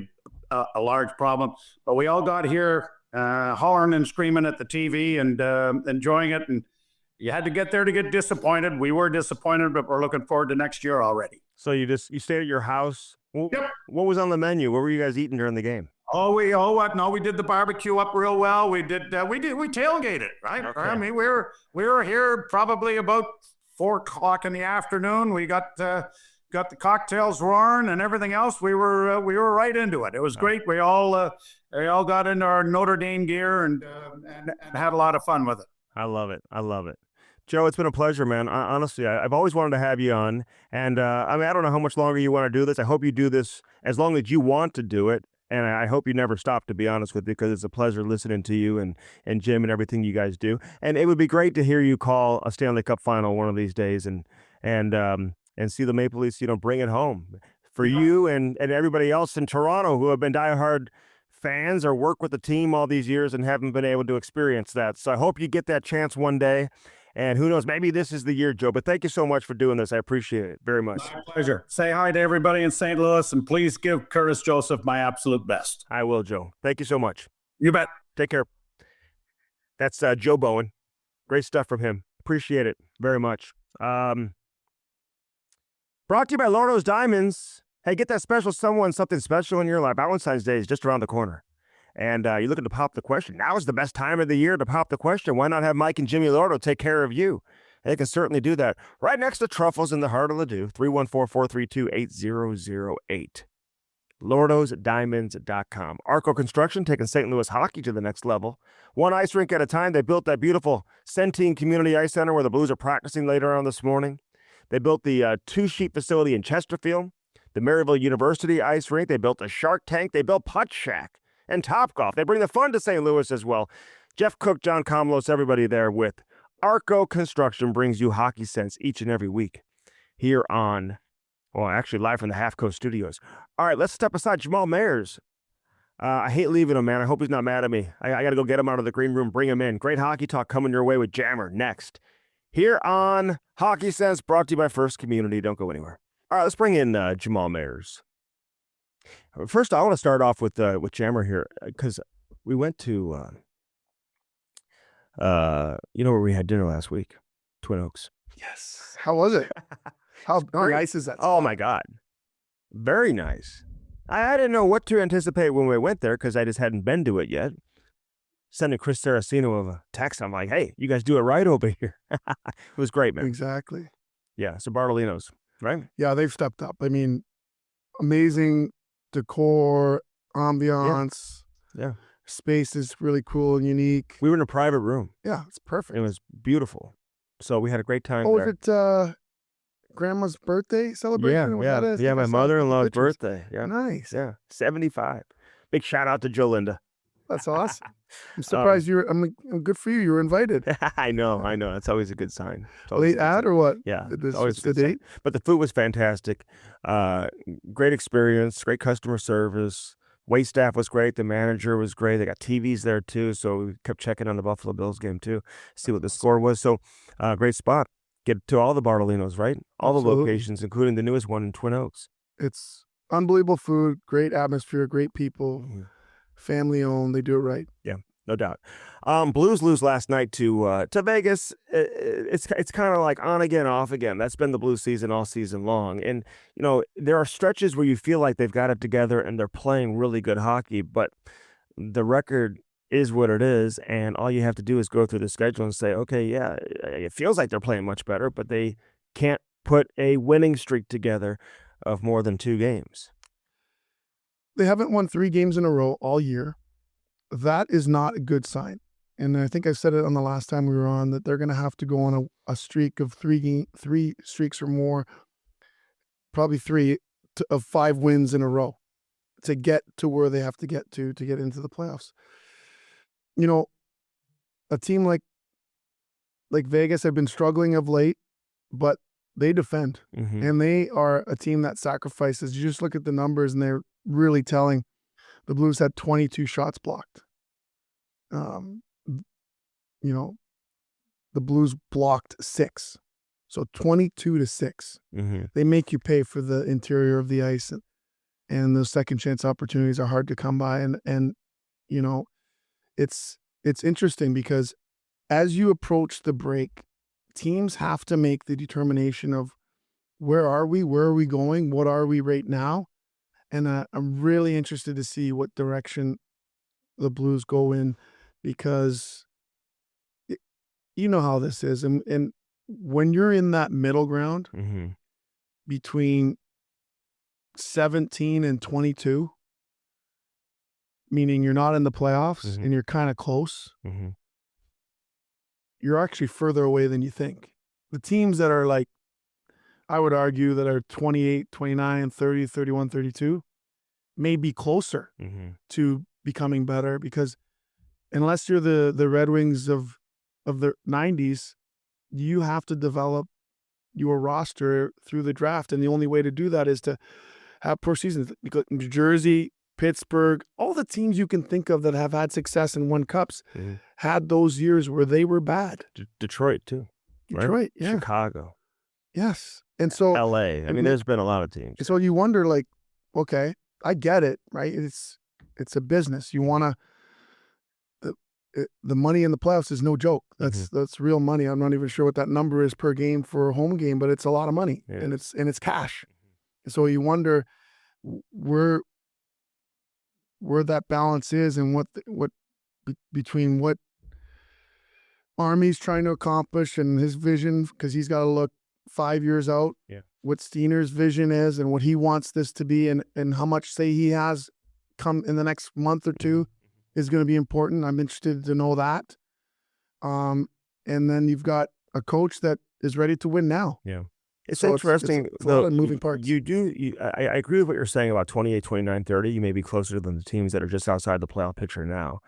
Speaker 2: a large problem. But we all got here hollering and screaming at the TV and enjoying it. And you had to get there to get disappointed. We were disappointed, but we're looking forward to next year already.
Speaker 1: So you stayed at your house?
Speaker 2: Yep.
Speaker 1: What was on the menu? What were you guys eating during the game?
Speaker 2: We did the barbecue up real well. We tailgated, right? Okay. I mean, we were here probably about 4 o'clock in the afternoon. We got the cocktails roaring and everything else. We were right into it. It was great. We all got into our Notre Dame gear and had a lot of fun with it.
Speaker 1: I love it. Joe, it's been a pleasure, man. Honestly, I've always wanted to have you on. And I don't know how much longer you want to do this. I hope you do this as long as you want to do it. And I hope you never stop, to be honest with you, because it's a pleasure listening to you and Jim and everything you guys do. And it would be great to hear you call a Stanley Cup final one of these days and see the Maple Leafs, bring it home for you and everybody else in Toronto who have been diehard fans or work with the team all these years and haven't been able to experience that. So I hope you get that chance one day. And who knows, maybe this is the year, Joe. But thank you so much for doing this. I appreciate it very much.
Speaker 2: My pleasure. Say hi to everybody in St. Louis, and please give Curtis Joseph my absolute best.
Speaker 1: I will, Joe. Thank you so much.
Speaker 2: You bet.
Speaker 1: Take care. That's Joe Bowen. Great stuff from him. Appreciate it very much. Brought to you by Lordo's Diamonds. Hey, get that special someone, something special in your life. Valentine's Day is just around the corner. And you're looking to pop the question. Now is the best time of the year to pop the question. Why not have Mike and Jimmy Lordo take care of you? They can certainly do that. Right next to Truffles in the heart of Ladue, 314-432-8008. LordosDiamonds.com. Arco Construction taking St. Louis hockey to the next level. One ice rink at a time. They built that beautiful Centene Community Ice Center where the Blues are practicing later on this morning. They built the two-sheet facility in Chesterfield, the Maryville University ice rink. They built a Shark Tank. They built Putt Shack and Topgolf. They bring the fun to St. Louis as well. Jeff Cook, John Comlos, everybody there with Arco Construction brings you hockey sense each and every week here on, well, actually live from the Half Coast Studios. All right, let's step aside. Jamal Mayers. I hate leaving him, man. I hope he's not mad at me. I got to go get him out of the green room, bring him in. Great hockey talk coming your way with Jammer next. Here on Hockey Sense, brought to you by First Community. Don't go anywhere. All right, let's bring in Jamal Mayers. First, I want to start off with Jammer here because we went to, where we had dinner last week, Twin Oaks.
Speaker 3: Yes. How was it? How nice is that?
Speaker 1: Oh my God, very nice. I didn't know what to anticipate when we went there because I just hadn't been to it yet. Sending Chris Saraceno a text, I'm like, hey, you guys do it right over here. It was great, man.
Speaker 3: Exactly.
Speaker 1: Yeah, so Bartolino's, right?
Speaker 3: Yeah, they've stepped up. I mean, amazing decor, ambiance.
Speaker 1: Yeah.
Speaker 3: Space is really cool and unique.
Speaker 1: We were in a private room.
Speaker 3: Yeah, it's perfect.
Speaker 1: It was beautiful. So we had a great time
Speaker 3: there.
Speaker 1: Was
Speaker 3: it Grandma's birthday celebration?
Speaker 1: Yeah, my mother-in-law's birthday. Yeah.
Speaker 3: Nice.
Speaker 1: Yeah, 75. Big shout out to Jolinda.
Speaker 3: That's awesome. I'm surprised I'm good for you. You were invited.
Speaker 1: I know. That's always a good sign.
Speaker 3: Late ad or what?
Speaker 1: Yeah.
Speaker 3: This always the date.
Speaker 1: But the food was fantastic. Great experience, great customer service. Wait staff was great. The manager was great. They got TVs there too. So we kept checking on the Buffalo Bills game too, see what the score was. So great spot. Get to all the Bartolinos, right? All the locations, including the newest one in Twin Oaks.
Speaker 3: It's unbelievable food, great atmosphere, great people. Mm-hmm. Family owned, they do it right.
Speaker 1: Yeah, no doubt. Blues lose last night to Vegas. It's kind of like on again, off again. That's been the Blues season all season long. And there are stretches where you feel like they've got it together and they're playing really good hockey, but the record is what it is, and all you have to do is go through the schedule and say, okay, yeah, it feels like they're playing much better, but they can't put a winning streak together of more than 2 games.
Speaker 3: They haven't won 3 games in a row all year. That is not a good sign. And I think I said it on the last time we were on that they're going to have to go on a streak of 3 streaks or more, probably 3 of 5 wins in a row to get to where they have to get get into the playoffs. A team like Vegas have been struggling of late, but they defend. Mm-hmm. And they are a team that sacrifices. You just look at the numbers and they're really telling. The Blues had 22 shots blocked. The Blues blocked 6. So 22-6. Mm-hmm. They make you pay for the interior of the ice, and those second chance opportunities are hard to come by. And it's interesting because as you approach the break, teams have to make the determination of where are we going, what are we right now. And I'm really interested to see what direction the Blues go in because you know how this is. And when you're in that middle ground mm-hmm. between 17 and 22, meaning you're not in the playoffs mm-hmm. and you're kind of close, mm-hmm. you're actually further away than you think. The teams that are like, I would argue that are 28, 29, 30, 31, 32, may be closer
Speaker 1: Mm-hmm.
Speaker 3: to becoming better, because unless you're the Red Wings of the 90s, you have to develop your roster through the draft. And the only way to do that is to have poor seasons. New Jersey, Pittsburgh, all the teams you can think of that have had success and won cups had those years where they were bad.
Speaker 1: Detroit too. Right?
Speaker 3: Detroit, yeah.
Speaker 1: Chicago.
Speaker 3: Yes. And so
Speaker 1: LA. I mean, there's been a lot of teams.
Speaker 3: And so you wonder, like, okay, I get it, right? It's a business. You want to the money in the playoffs is no joke. That's real money. I'm not even sure what that number is per game for a home game, but it's a lot of money, and it's cash. And so you wonder where that balance is, and what between what Army's trying to accomplish and his vision, because he's got to look 5 years out.
Speaker 1: Yeah.
Speaker 3: What Steiner's vision is and what he wants this to be, and how much say he has come in the next month or two is going to be important. I'm interested to know that. And then you've got a coach that is ready to win now.
Speaker 1: Yeah. It's interesting.
Speaker 3: It's a lot of moving parts.
Speaker 1: I agree with what you're saying about 28, 29, 30. You may be closer than the teams that are just outside the playoff picture now.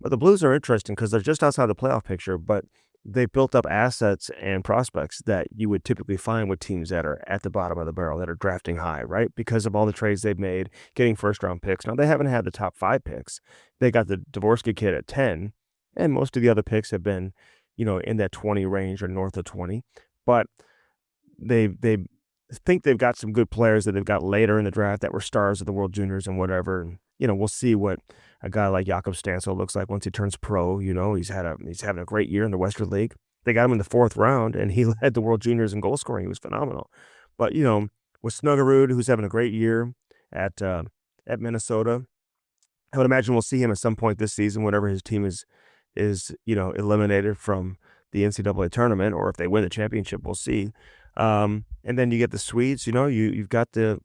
Speaker 1: But the Blues are interesting because they're just outside the playoff picture, but they built up assets and prospects that you would typically find with teams that are at the bottom of the barrel, that are drafting high, right? Because of all the trades they've made, getting first-round picks. Now, they haven't had the top 5 picks. They got the Dvorsky kid at 10, and most of the other picks have been, in that 20 range or north of 20. But they think they've got some good players that they've got later in the draft that were stars of the World Juniors and whatever. And, we'll see what a guy like Jakob Stansel looks like once he turns pro. He's having a great year in the Western League. They got him in the 4th round, and he led the World Juniors in goal scoring. He was phenomenal. But, with Snuggerud, who's having a great year at Minnesota, I would imagine we'll see him at some point this season whenever his team is eliminated from the NCAA tournament, or if they win the championship, we'll see. And then you get the Swedes. You've got the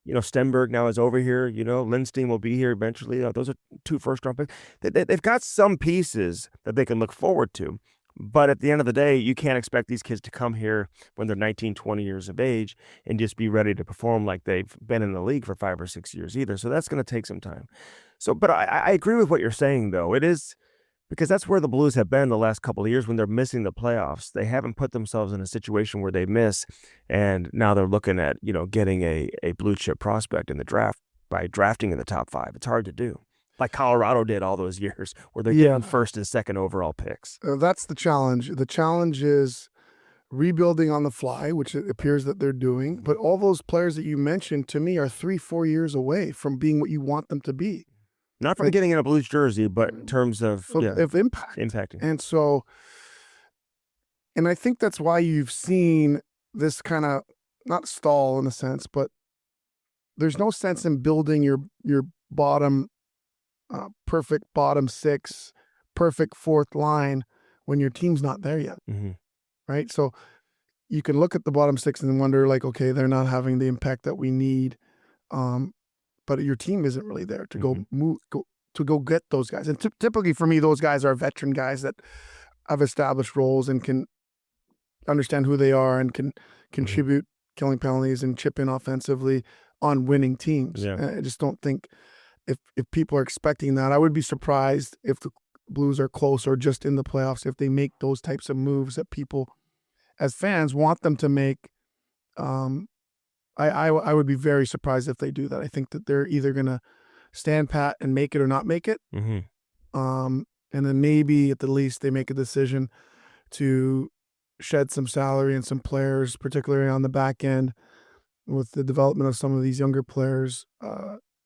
Speaker 1: Stenberg now is over here. Lindstein will be here eventually. Those are 2 first-round picks. They've got some pieces that they can look forward to. But at the end of the day, you can't expect these kids to come here when they're 19, 20 years of age and just be ready to perform like they've been in the league for 5 or 6 years either. So that's going to take some time. But I agree with what you're saying, though. It is because that's where the Blues have been the last couple of years when they're missing the playoffs. They haven't put themselves in a situation where they miss, and now they're looking at, getting a blue chip prospect in the draft by drafting in the top 5. It's hard to do. Like Colorado did all those years where they're getting 1st and 2nd overall picks.
Speaker 3: That's the challenge. The challenge is rebuilding on the fly, which it appears that they're doing. But all those players that you mentioned, to me, are 3-4 years away from being what you want them to be.
Speaker 1: Not from getting in a Blues jersey, but in terms of
Speaker 3: impact.
Speaker 1: Impacting.
Speaker 3: And I think that's why you've seen this kind of, not stall in a sense, but there's no sense in building your bottom, perfect bottom 6, perfect 4th line when your team's not there yet.
Speaker 1: Mm-hmm.
Speaker 3: Right? So you can look at the bottom 6 and wonder, like, okay, they're not having the impact that we need. But your team isn't really there to go get those guys. And typically for me, those guys are veteran guys that have established roles and can understand who they are and can contribute killing penalties and chip in offensively on winning teams.
Speaker 1: Yeah.
Speaker 3: I just don't think if people are expecting that, I would be surprised if the Blues are close or just in the playoffs if they make those types of moves that people as fans want them to make. I would be very surprised if they do that. I think that they're either going to stand pat and make it or not make it.
Speaker 1: Mm-hmm.
Speaker 3: And then maybe at the least they make a decision to shed some salary and some players, particularly on the back end with the development of some of these younger players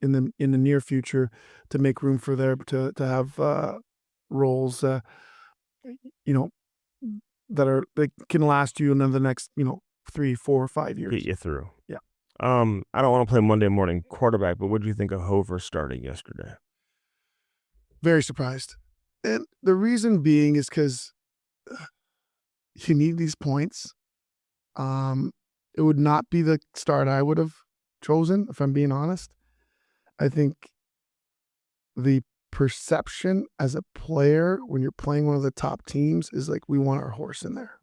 Speaker 3: in the near future to make room for to have roles, that can last you in the next, 3, 4, 5 years.
Speaker 1: Get you through.
Speaker 3: Yeah.
Speaker 1: I don't want to play Monday morning quarterback, but what did you think of Hover starting yesterday?
Speaker 3: Very surprised. And the reason being is because you need these points. It would not be the start I would have chosen, if I'm being honest. I think the perception as a player when you're playing one of the top teams is like, we want our horse in there.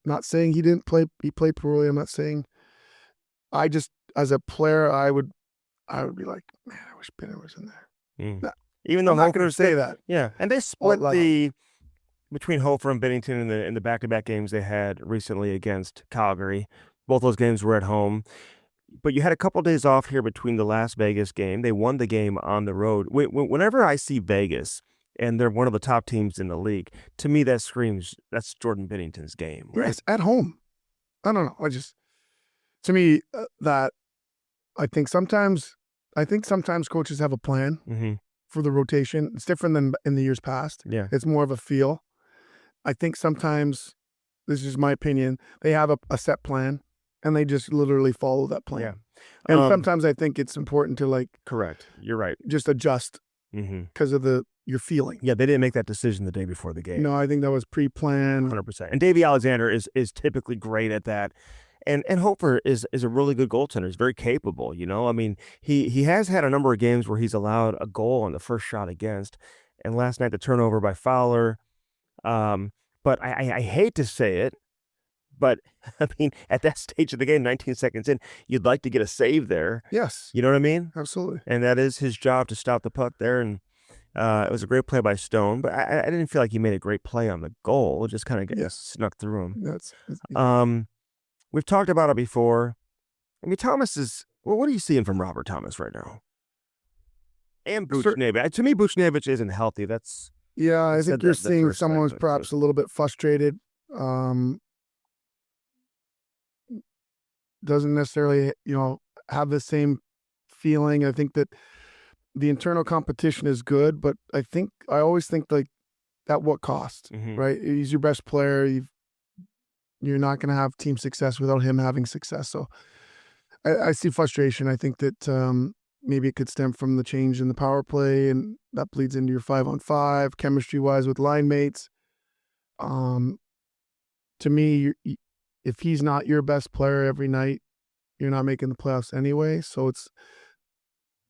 Speaker 3: Not saying he didn't play, he played poorly. I'm not saying, I as a player, I would be like, man, I wish Pinner was in there.
Speaker 1: Mm. Even though
Speaker 3: I'm not
Speaker 1: Hofer
Speaker 3: going to say that.
Speaker 1: Yeah, and they split
Speaker 3: like-
Speaker 1: between Hofer and Binnington in the back-to-back games they had recently against Calgary. Both those games were at home. But you had a couple days off here between the Las Vegas game. They won the game on the road. Whenever I see Vegas and they're one of the top teams in the league, to me that screams that's Jordan Binnington's game. Right?
Speaker 3: Yes, at home. I don't know. To me, that I think sometimes coaches have a plan
Speaker 1: Mm-hmm.
Speaker 3: for the rotation. It's different than in the years past.
Speaker 1: Yeah.
Speaker 3: It's more of a feel. I think sometimes, this is my opinion, they have a set plan and they just literally follow that plan.
Speaker 1: Yeah.
Speaker 3: And sometimes I think it's important to
Speaker 1: Correct. You're right.
Speaker 3: just adjust
Speaker 1: Mm-hmm.
Speaker 3: because of your feeling.
Speaker 1: Yeah, they didn't make that decision the day before the game.
Speaker 3: No, I think that was pre-planned.
Speaker 1: 100%. And Davey Alexander is typically great at that. And Hofer is a really good goaltender. He's very capable, you know? I mean, he has had a number of games where he's allowed a goal on the first shot against. And last night, the turnover by Fowler. But I hate to say it, but I mean, at that stage of the game, 19 seconds in, you'd like to get a save there.
Speaker 3: Yes,
Speaker 1: You know what I mean?
Speaker 3: absolutely.
Speaker 1: And that is his job to stop the puck there. And it was a great play by Stone, but I didn't feel like he made a great play on the goal. It just kind of snuck through him. We've talked about it before. I mean, Thomas is. Well, what are you seeing from Robert Thomas right now? And Buchnevich. To me, Buchnevich isn't healthy. That's
Speaker 3: I think you're seeing
Speaker 1: first
Speaker 3: someone who's
Speaker 1: segment,
Speaker 3: perhaps a little bit frustrated. Doesn't necessarily, have the same feeling. I think that the internal competition is good, but I always think at what cost,
Speaker 1: Mhm.
Speaker 3: right? He's your best player. You're not going to have team success without him having success. So I see frustration. I think that maybe it could stem from the change in the power play, and that bleeds into your 5-on-5 chemistry-wise with line mates. To me, if he's not your best player every night, you're not making the playoffs anyway. So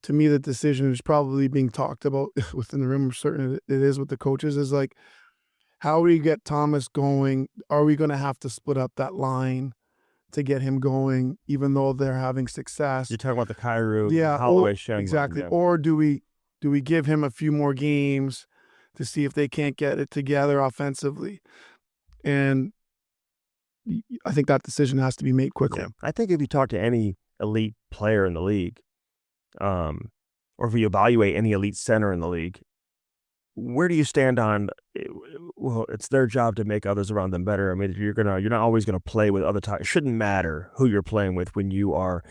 Speaker 3: to me, the decision is probably being talked about within the room. I'm certain it is with the coaches, is how do we get Thomas going? Are we going to have to split up that line to get him going, even though they're having success?
Speaker 1: You're talking about the Kyrou,
Speaker 3: Yeah,
Speaker 1: Holloway,
Speaker 3: exactly.
Speaker 1: Yeah.
Speaker 3: Or do we give him a few more games to see if they can't get it together offensively? And I think that decision has to be made quickly.
Speaker 1: Yeah. I think if you talk to any elite player in the league, or if you evaluate any elite center in the league, where do you stand on? Well, it's their job to make others around them better. I mean, you're not always gonna play with other types. It shouldn't matter who you're playing with when you are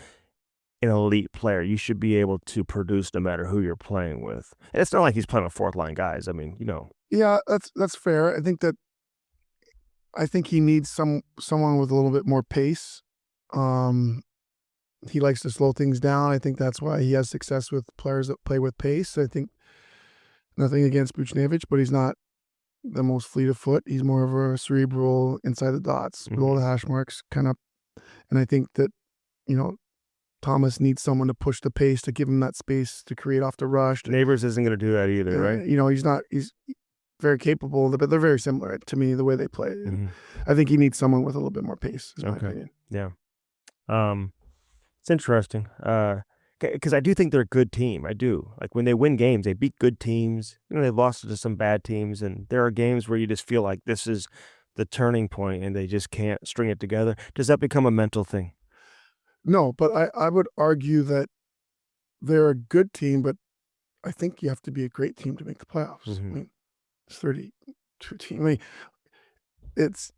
Speaker 1: an elite player. You should be able to produce no matter who you're playing with. And it's not like he's playing with fourth line guys. I mean,
Speaker 3: Yeah, that's fair. I think he needs someone with a little bit more pace. He likes to slow things down. I think that's why he has success with players that play with pace. I think nothing against Buchnevich, but he's not the most fleet of foot. He's more of a cerebral, inside the dots, below the hash marks kind of. And I think that, Thomas needs someone to push the pace, to give him that space to create off the rush.
Speaker 1: Neighbors isn't going to do that either, right?
Speaker 3: He's very capable, but they're very similar to me, the way they play.
Speaker 1: Mhm.
Speaker 3: I think he needs someone with a little bit more pace, is my
Speaker 1: Okay.
Speaker 3: opinion.
Speaker 1: Yeah. It's interesting. Because I do think they're a good team. I do. Like when they win games, they beat good teams. They've lost to some bad teams, and there are games where you just feel like this is the turning point, and they just can't string it together. Does that become a mental thing?
Speaker 3: No, but I would argue that they're a good team, but I think you have to be a great team to make the playoffs.
Speaker 1: Mhm.
Speaker 3: I mean, it's 32 teams. I mean, it's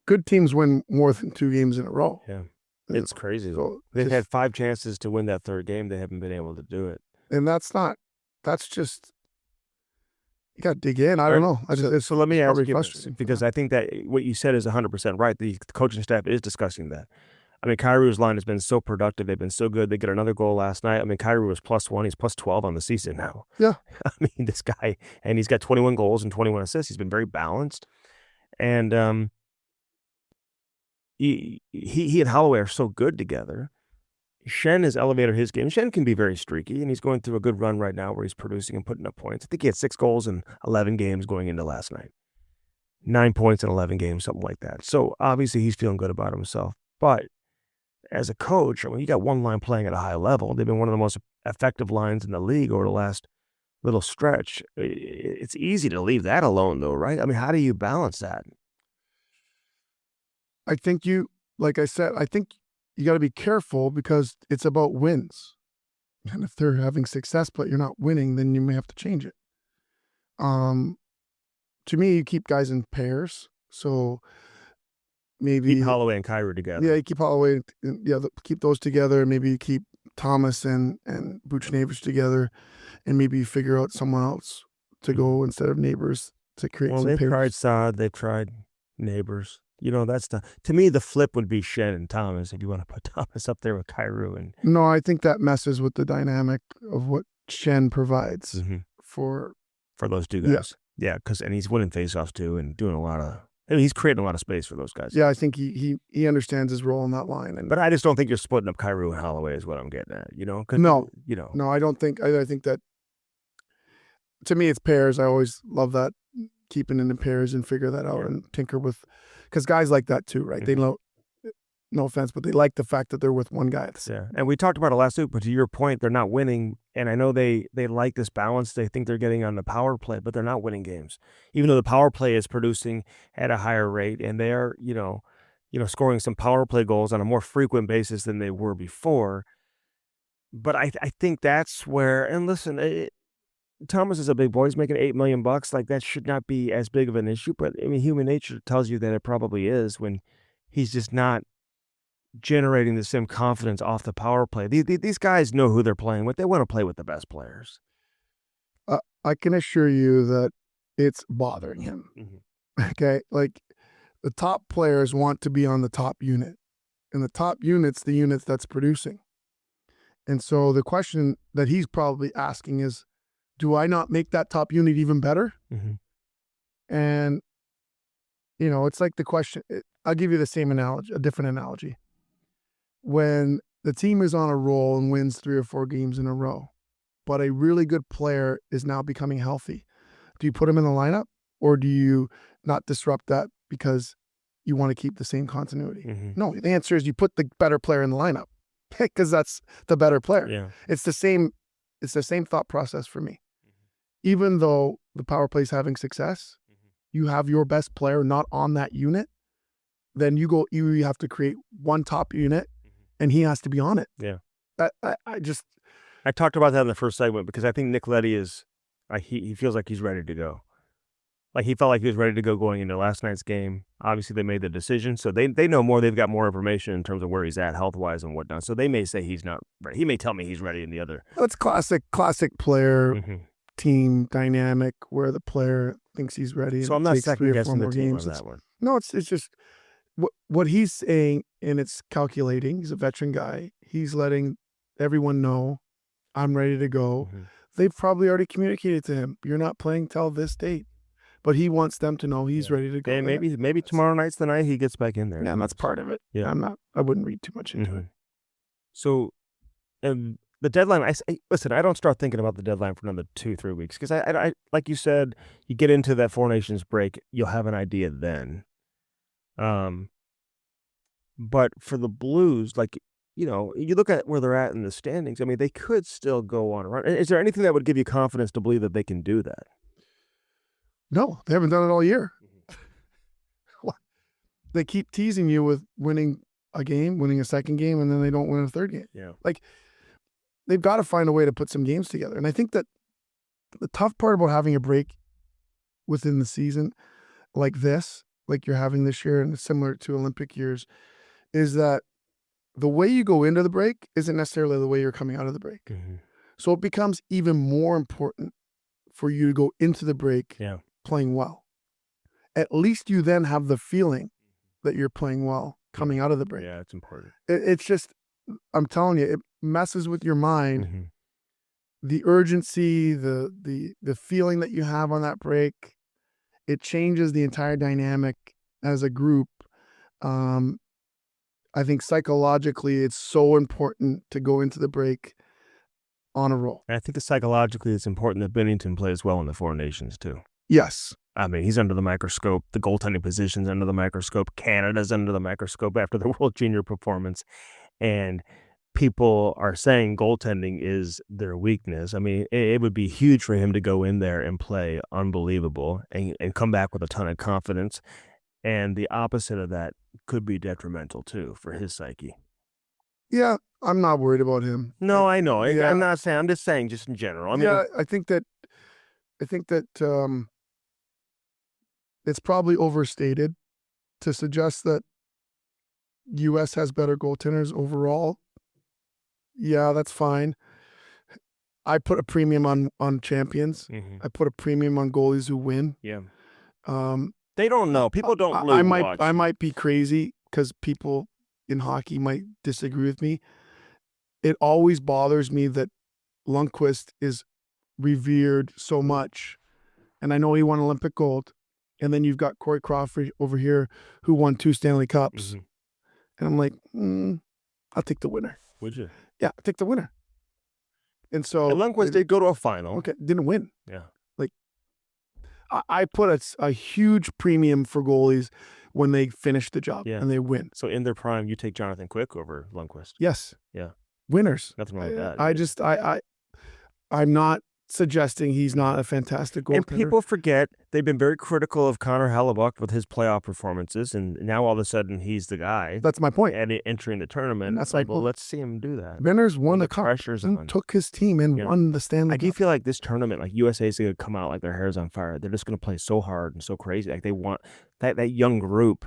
Speaker 3: good teams win more than 2 games in a row.
Speaker 1: Yeah. It's crazy.
Speaker 3: So
Speaker 1: They've
Speaker 3: just-
Speaker 1: had 5 chances to win that third game. They haven't been able to do it.
Speaker 3: and that's just, you got to dig in. I don't know.
Speaker 1: So let me ask
Speaker 3: probably
Speaker 1: you this,
Speaker 3: frustrating.
Speaker 1: because I think that what you said is 100% right. The coaching staff is discussing that. I mean, Kyrou's line has been so productive. They've been so good. They get another goal last night. I mean, Kyrou was +1. He's +12 on the season now.
Speaker 3: Yeah.
Speaker 1: I mean, this guy, and he's got 21 goals and 21 assists. He's been very balanced. And he and Holloway are so good together. Shen has elevated his game. Shen can be very streaky, and he's going through a good run right now where he's producing and putting up points. I think he had 6 goals in 11 games going into last night. 9 points in 11 games, something like that. So obviously he's feeling good about himself. But as a coach, I mean, you got one line playing at a high level. They've been one of the most effective lines in the league over the last little stretch. It's easy to leave that alone, though, right? I mean, how do you balance that?
Speaker 3: I think like I said, I think you got to be careful because it's about wins. And if they're having success, but you're not winning, then you may have to change it. To me, you keep guys in pairs. So maybe
Speaker 1: Keep Holloway and Kyrou together.
Speaker 3: Yeah, you keep Holloway. Yeah, keep those together. Maybe you keep Thomas and Buchnevich together, and maybe you figure out someone else to go instead of Neighbors to create some
Speaker 1: they've
Speaker 3: pairs.
Speaker 1: tried Saad. They've tried Neighbors. You know, to me, the flip would be Shen and Thomas if you want to put Thomas up there with Kyrou. And
Speaker 3: No, I think that messes with the dynamic of what Shen provides for
Speaker 1: those two guys. Yeah, and he's winning faceoffs too and doing a lot of. I mean, he's creating a lot of space for those guys.
Speaker 3: Yeah, I think he understands his role in that line.
Speaker 1: But I just don't think you're splitting up Kyrou and Holloway is what I'm getting at. You know,
Speaker 3: No,
Speaker 1: no,
Speaker 3: I don't think. I think that to me it's pairs. I always love that, keeping in the pairs and figure that out and tinker with, because guys like that too, right? They know. No offense, but they like the fact that they're with one guy.
Speaker 1: Yeah, and we talked about it last week, but to your point, they're not winning. And I know they like this balance. They think they're getting on the power play, but they're not winning games. Even though the power play is producing at a higher rate, and they're scoring some power play goals on a more frequent basis than they were before. But I think that's where. And listen, Thomas is a big boy. He's making $8 million. Like, that should not be as big of an issue. But I mean, human nature tells you that it probably is when he's just not generating the same confidence off the power play. These guys know who they're playing with. They want to play with the best players.
Speaker 3: I can assure you that it's bothering him. Okay, like the top players want to be on the top unit, and the top unit's the units that's producing. And so the question that he's probably asking is, do I not make that top unit even better? And it's like the question. I'll give you the same analogy, a different analogy. When the team is on a roll and wins 3 or 4 games in a row, but a really good player is now becoming healthy, do you put him in the lineup, or do you not disrupt that because you want to keep the same continuity? No, the answer is you put the better player in the lineup because that's the better player.
Speaker 1: Yeah.
Speaker 3: It's the same thought process for me. Even though the power play is having success, you have your best player not on that unit, then you have to create one top unit, and he has to be on it.
Speaker 1: Yeah.
Speaker 3: I
Speaker 1: talked about that in the first segment because I think Nick Leddy is, he feels like he's ready to go. Like, he felt like he was ready to go going into last night's game. Obviously, they made the decision, so they know more. They've got more information in terms of where he's at health-wise and whatnot. So they may say he's not ready. He may tell me he's ready in the other.
Speaker 3: That's classic player team dynamic where the player thinks he's ready.
Speaker 1: So I'm not second-guessing the team on that one.
Speaker 3: No, it's just what he's saying, and it's calculating. He's a veteran guy. He's letting everyone know, I'm ready to go. They've probably already communicated to him, you're not playing till this date. But he wants them to know he's ready to go.
Speaker 1: And maybe tomorrow night's the night he gets back in there.
Speaker 3: Yeah, and that's part of it. Yeah, I wouldn't read too much into it.
Speaker 1: So, the deadline, I don't start thinking about the deadline for another 2-3 weeks because I like you said, you get into that Four Nations break, you'll have an idea then. But for the Blues, you look at where they're at in the standings. I mean, they could still go on a run. Is there anything that would give you confidence to believe that they can do that?
Speaker 3: No, they haven't done it all year. They keep teasing you with winning a game, winning a second game, and then they don't win a third game.
Speaker 1: Yeah.
Speaker 3: Like, they've got to find a way to put some games together. And I think that the tough part about having a break within the season like this, like you're having this year and similar to Olympic years, is that the way you go into the break isn't necessarily the way you're coming out of the break. So it becomes even more important for you to go into the break playing well. At least you then have the feeling that you're playing well coming out of the break.
Speaker 1: Yeah, it's important.
Speaker 3: It's just, I'm telling you, it messes with your mind. The urgency, the feeling that you have on that break, it changes the entire dynamic as a group. I think psychologically it's so important to go into the break on a roll.
Speaker 1: And I think that psychologically it's important that Binnington plays well in the Four Nations too.
Speaker 3: Yes.
Speaker 1: I mean, he's under the microscope. The goaltending position's under the microscope. Canada's under the microscope after the World Junior performance. and people are saying goaltending is their weakness. I mean, it would be huge for him to go in there and play unbelievable and come back with a ton of confidence. And the opposite of that could be detrimental too for his psyche.
Speaker 3: Yeah, I'm not worried about him.
Speaker 1: No, I know.
Speaker 3: yeah.
Speaker 1: I'm not saying. I'm just saying, just in general. I mean,
Speaker 3: Yeah, I think that it's probably overstated to suggest that U.S. has better goaltenders overall. Yeah, that's fine. I put a premium on champions.
Speaker 1: mhm.
Speaker 3: I put a premium on goalies who win.
Speaker 1: Yeah.
Speaker 3: Um,
Speaker 1: They don't know. People don't
Speaker 3: I
Speaker 1: really watch.
Speaker 3: might be crazy because people in hockey might disagree with me. It always bothers me that Lundqvist is revered so much, and I know he won Olympic gold. And then you've got Corey Crawford over here who won 2 Stanley Cups,
Speaker 1: Mhm.
Speaker 3: and I'm like, I'll take the winner.
Speaker 1: Would you?
Speaker 3: Yeah, I'll take the winner. And so
Speaker 1: And Lundqvist did go to a final.
Speaker 3: okay, didn't win.
Speaker 1: Yeah.
Speaker 3: I put a huge premium for goalies when they finish the job
Speaker 1: Yeah.
Speaker 3: and they win.
Speaker 1: So in their prime, you take Jonathan Quick over Lundqvist.
Speaker 3: Yes.
Speaker 1: Yeah.
Speaker 3: Winners.
Speaker 1: Nothing wrong with that.
Speaker 3: I'm not suggesting he's not a fantastic goaltender.
Speaker 1: And people forget they've been very critical of Connor Hellebuck with his playoff performances, and now all of a sudden he's the guy.
Speaker 3: That's my point.
Speaker 1: And entering the tournament.
Speaker 3: That's
Speaker 1: like,
Speaker 3: my
Speaker 1: well,
Speaker 3: point.
Speaker 1: let's see him do that.
Speaker 3: Winners won the cup
Speaker 1: pressure's
Speaker 3: and
Speaker 1: on.
Speaker 3: took his team and
Speaker 1: Yeah.
Speaker 3: won the Stanley
Speaker 1: I do
Speaker 3: Cup.
Speaker 1: feel like this tournament, like USA is going to come out like their hair's on fire. They're just going to play so hard and so crazy. Like they want that young group.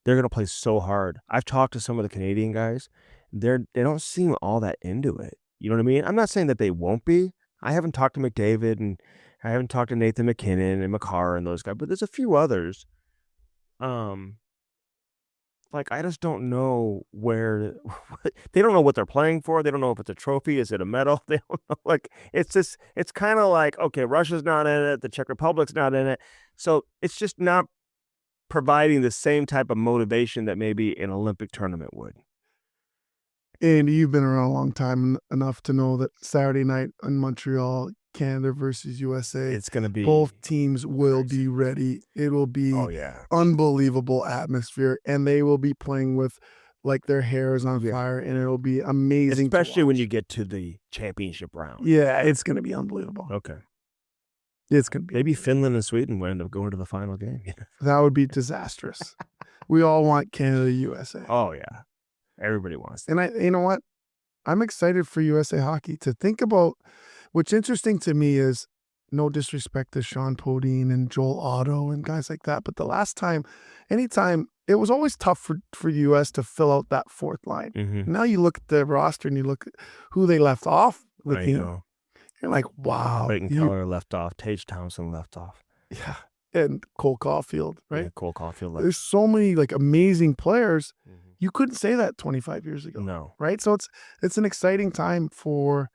Speaker 1: They're going to play so hard. I've talked to some of the Canadian guys. They don't seem all that into it. You know what I mean? I'm not saying that they won't be. I haven't talked to McDavid and I haven't talked to Nathan McKinnon and McCarr and those guys, but there's a few others. Like I just don't know where they don't know what they're playing for. They don't know if it's a trophy, is it a medal? They don't know. Like it's kind of like, okay, Russia's not in it, the Czech Republic's not in it, so it's just not providing the same type of motivation that maybe an Olympic tournament would.
Speaker 3: And you've been around a long time enough to know that Saturday night in Montreal, Canada versus USA,
Speaker 1: It's going to be
Speaker 3: both teams will be ready. It will be unbelievable atmosphere, and they will be playing with like their hair is on fire, and it'll be amazing.
Speaker 1: Especially when you get to the championship round.
Speaker 3: Yeah, it's going to be unbelievable.
Speaker 1: Okay.
Speaker 3: It's going to be.
Speaker 1: Maybe Finland and Sweden will end up going to the final game.
Speaker 3: That would be disastrous. We all want Canada, USA.
Speaker 1: Oh, yeah. Everybody wants that.
Speaker 3: And you know what? I'm excited for USA hockey to think about. What's interesting to me is, no disrespect to Sean Podine and Joel Otto and guys like that, but the last time, anytime, it was always tough for US to fill out that fourth line.
Speaker 1: Mm-hmm.
Speaker 3: Now you look at the roster and you look at who they left off with.
Speaker 1: I know.
Speaker 3: You're like, wow.
Speaker 1: Clayton Keller left off. Tage Townsend left off.
Speaker 3: Yeah. And Cole Caulfield, right?
Speaker 1: Yeah, Cole Caulfield left.
Speaker 3: There's so many like amazing players.
Speaker 1: Mm-hmm.
Speaker 3: You couldn't say that 25 years ago.
Speaker 1: No.
Speaker 3: Right? So it's an exciting time for,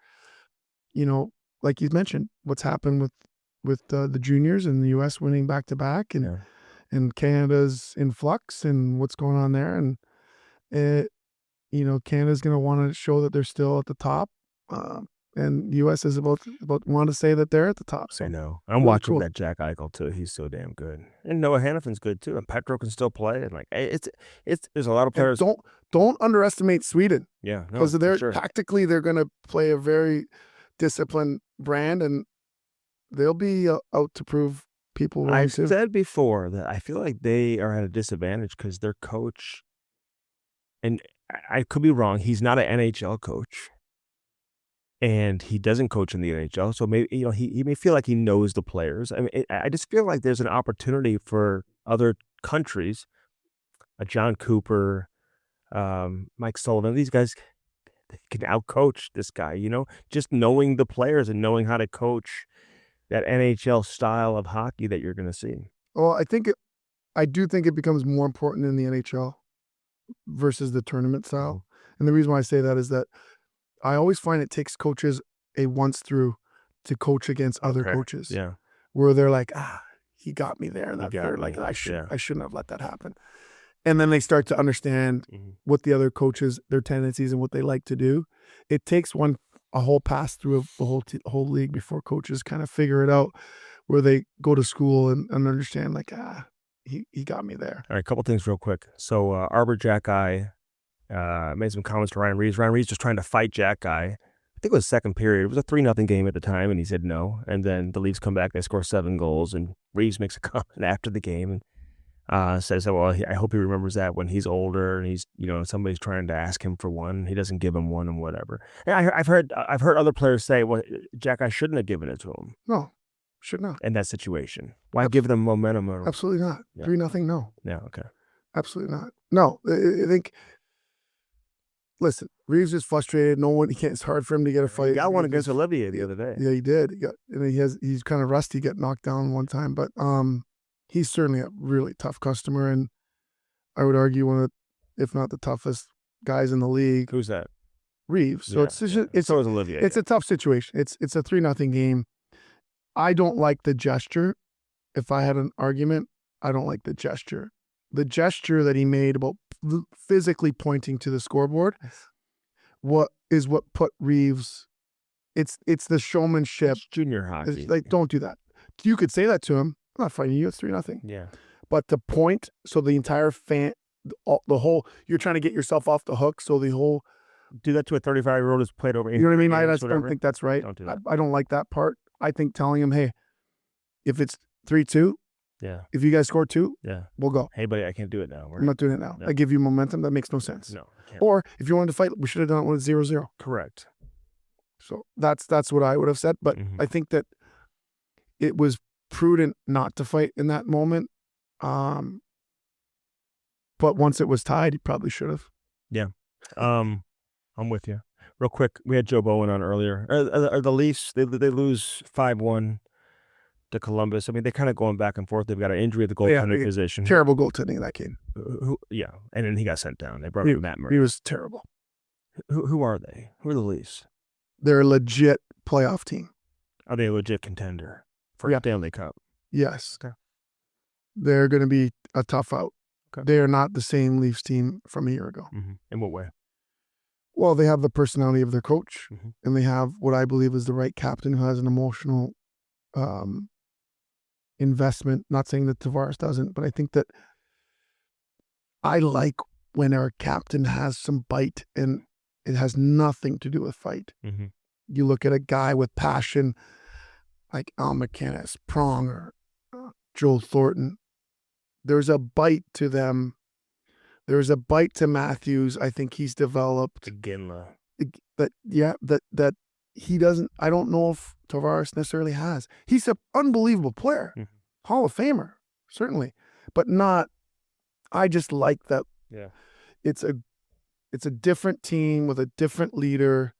Speaker 3: like you mentioned, what's happened with the juniors and the U.S. winning back-to-back and Canada's in flux and what's going on there. And, Canada's going to want to show that they're still at the top. And the U.S. is about want to say that they're at the top. So
Speaker 1: I know. I'm watching that Jack Eichel too. He's so damn good. And Noah Hannafin's good too. And Petro can still play. And like it's there's a lot of players.
Speaker 3: And don't underestimate Sweden.
Speaker 1: Yeah,
Speaker 3: because tactically they're going to play a very disciplined brand, and they'll be out to prove people wrong.
Speaker 1: I've
Speaker 3: too.
Speaker 1: said before that I feel like they are at a disadvantage because their coach, and I could be wrong, he's not an NHL coach. And he doesn't coach in the NHL, so maybe he may feel like he knows the players. I mean, I just feel like there's an opportunity for other countries, John Cooper, Mike Sullivan. These guys can outcoach this guy. Just knowing the players and knowing how to coach that NHL style of hockey that you're going to see.
Speaker 3: Well, I do think it becomes more important in the NHL versus the tournament style, and the reason why I say that is that I always find it takes coaches a once through to coach against other coaches.
Speaker 1: Yeah.
Speaker 3: Where they're like, he got me there. And they're like, I shouldn't have let that happen. And then they start to understand what the other coaches, their tendencies and what they like to do. It takes a whole pass through of the whole league before coaches kind of figure it out, where they go to school and understand like, he got me there.
Speaker 1: All right, a couple things real quick. So Arbor Jack Eye made some comments to Ryan Reeves. Ryan Reeves was trying to fight Jack Guy. I think it was second period. It was a 3-0 game at the time, and he said no. And then the Leafs come back. They score 7 goals, and Reeves makes a comment after the game and says, well, I hope he remembers that when he's older and he's, somebody's trying to ask him for one. He doesn't give him one and whatever. And I've heard other players say, well, Jack, I shouldn't have given it to him.
Speaker 3: No, should not.
Speaker 1: In that situation. Why give them momentum?
Speaker 3: Absolutely not. 3-0, no.
Speaker 1: Yeah, okay.
Speaker 3: Absolutely not. No, I think, listen, Reeves is frustrated. It's hard for him to get a fight.
Speaker 1: He got one against Olivier the other day.
Speaker 3: Yeah, he did. He's kind of rusty, got knocked down one time, but he's certainly a really tough customer, and I would argue one of, if not the toughest guys in the league.
Speaker 1: Who's that?
Speaker 3: Reeves. So it's so is
Speaker 1: Olivier.
Speaker 3: It's a tough situation. It's a 3-0 game. I don't like the gesture. If I had an argument, I don't like the gesture. The gesture that he made about physically pointing to the scoreboard, what put Reeves? It's the showmanship.
Speaker 1: It's junior hockey.
Speaker 3: It's like, don't do that. You could say that to him. I'm not fighting you. It's 3-0.
Speaker 1: Yeah.
Speaker 3: But to point, so the entire the whole, you're trying to get yourself off the hook. So the whole,
Speaker 1: do that to a 35-year-old who's played over.
Speaker 3: You know what I mean? I just don't think that's right.
Speaker 1: Don't do that.
Speaker 3: I don't like that part. I think telling him, hey, if it's 3-2,
Speaker 1: yeah.
Speaker 3: If you guys score 2,
Speaker 1: yeah,
Speaker 3: we'll go.
Speaker 1: Hey, buddy, I can't do it now.
Speaker 3: I'm not doing it now.
Speaker 1: No.
Speaker 3: I give you momentum. That makes no sense.
Speaker 1: No. I can't.
Speaker 3: Or if you wanted to fight, we should have done it when it's 0-0.
Speaker 1: Correct.
Speaker 3: So that's what I would have said. But I think that it was prudent not to fight in that moment. But once it was tied, he probably should have.
Speaker 1: Yeah. I'm with you. Real quick, we had Joe Bowen on earlier. Are the Leafs, they lose 5-1 to Columbus. I mean, they're kind of going back and forth. They've got an injury at the goaltender position.
Speaker 3: Terrible goaltending in that game.
Speaker 1: Yeah, and then he got sent down. They brought in Matt Murray.
Speaker 3: He was terrible.
Speaker 1: Who are they? Who are the Leafs?
Speaker 3: They're a legit playoff team.
Speaker 1: Are they a legit contender for Stanley Cup?
Speaker 3: Yes.
Speaker 1: Okay.
Speaker 3: They're going to be a tough out.
Speaker 1: Okay.
Speaker 3: They are not the same Leafs team from a year ago.
Speaker 1: In what way?
Speaker 3: Well, they have the personality of their coach, and they have what I believe is the right captain who has an emotional investment. Not saying that Tavares doesn't, but I think that I like when our captain has some bite, and it has nothing to do with fight. You look at a guy with passion like Al McInnes, Pronger, Joe Thornton. There's a bite to them. There's a bite to Matthews. I think he's developed.
Speaker 1: Ginla.
Speaker 3: That he doesn't. I don't know if Tavares necessarily has. He's an unbelievable player, Hall of Famer, certainly, but not. I just like that.
Speaker 1: Yeah,
Speaker 3: it's a different team with a different leader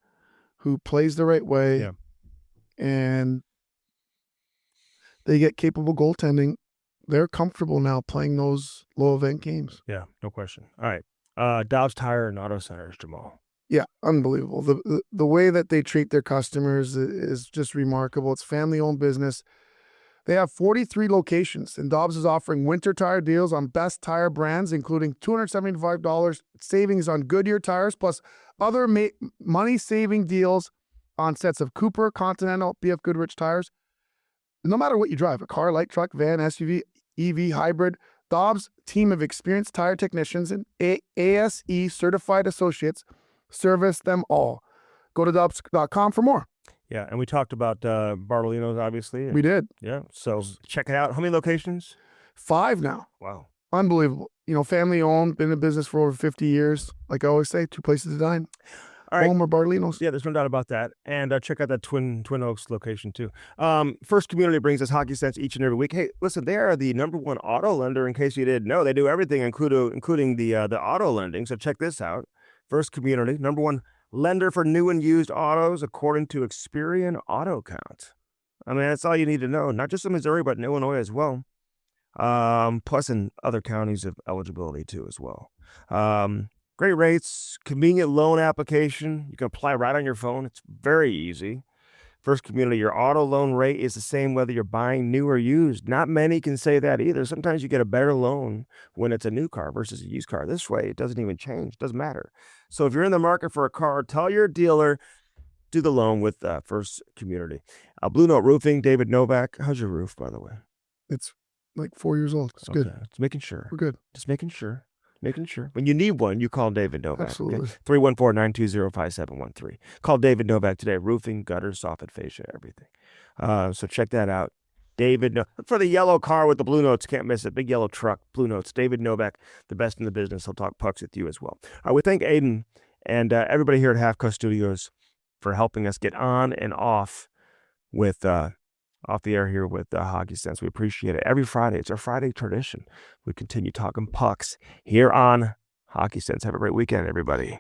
Speaker 3: who plays the right way, and they get capable goaltending. They're comfortable now playing those low event games.
Speaker 1: Yeah, no question. All right. Dobbs Tire and Auto Centers, Jamal.
Speaker 3: Yeah, unbelievable. The way that they treat their customers is just remarkable. It's family-owned business. They have 43 locations, and Dobbs is offering winter tire deals on best tire brands, including $275 savings on Goodyear tires, plus other money-saving deals on sets of Cooper, Continental, BF Goodrich tires. No matter what you drive, a car, light truck, van, SUV, EV, hybrid, Dobbs' team of experienced tire technicians and ASE certified associates service them all. Go to Dobbs.com for more.
Speaker 1: Yeah, and we talked about Bartolino's, obviously.
Speaker 3: We did.
Speaker 1: Yeah, so check it out. How many locations?
Speaker 3: 5 now.
Speaker 1: Wow.
Speaker 3: Unbelievable. Family owned, been in business for over 50 years. Like I always say, 2 places to dine.
Speaker 1: All right.
Speaker 3: Home or Bartolino's.
Speaker 1: Yeah, there's no doubt about that. And check out that Twin Oaks location, too. First Community brings us Hockey Sense each and every week. Hey, listen, they are the #1 auto lender, in case you didn't know. They do everything, including the auto lending. So check this out. First Community, #1 lender for new and used autos, according to Experian Auto Count. I mean, that's all you need to know. Not just in Missouri, but in Illinois as well. Plus in other counties of eligibility, too, as well. Great rates, convenient loan application. You can apply right on your phone. It's very easy. First Community, your auto loan rate is the same whether you're buying new or used. Not many can say that either. Sometimes you get a better loan when it's a new car versus a used car. This way, it doesn't even change. It doesn't matter. So if you're in the market for a car, tell your dealer, do the loan with First Community. Blue Note Roofing, David Novak. How's your roof, by the way?
Speaker 3: It's like 4 years old. It's good.
Speaker 1: Just making sure.
Speaker 3: We're good.
Speaker 1: Just making sure. Making sure. When you need one, you call David Novak.
Speaker 3: Absolutely.
Speaker 1: 314-920-5713. Call David Novak today. Roofing, gutters, soffit, fascia, everything. So check that out. David, look for the yellow car with the blue notes. Can't miss it. Big yellow truck, blue notes. David Novak, the best in the business. He'll talk pucks with you as well. All right, we thank Aiden and everybody here at Half Coast Studios for helping us get on and off with off the air here with Hockey Sense. We appreciate it. Every Friday, it's our Friday tradition. We continue talking pucks here on Hockey Sense. Have a great weekend, everybody.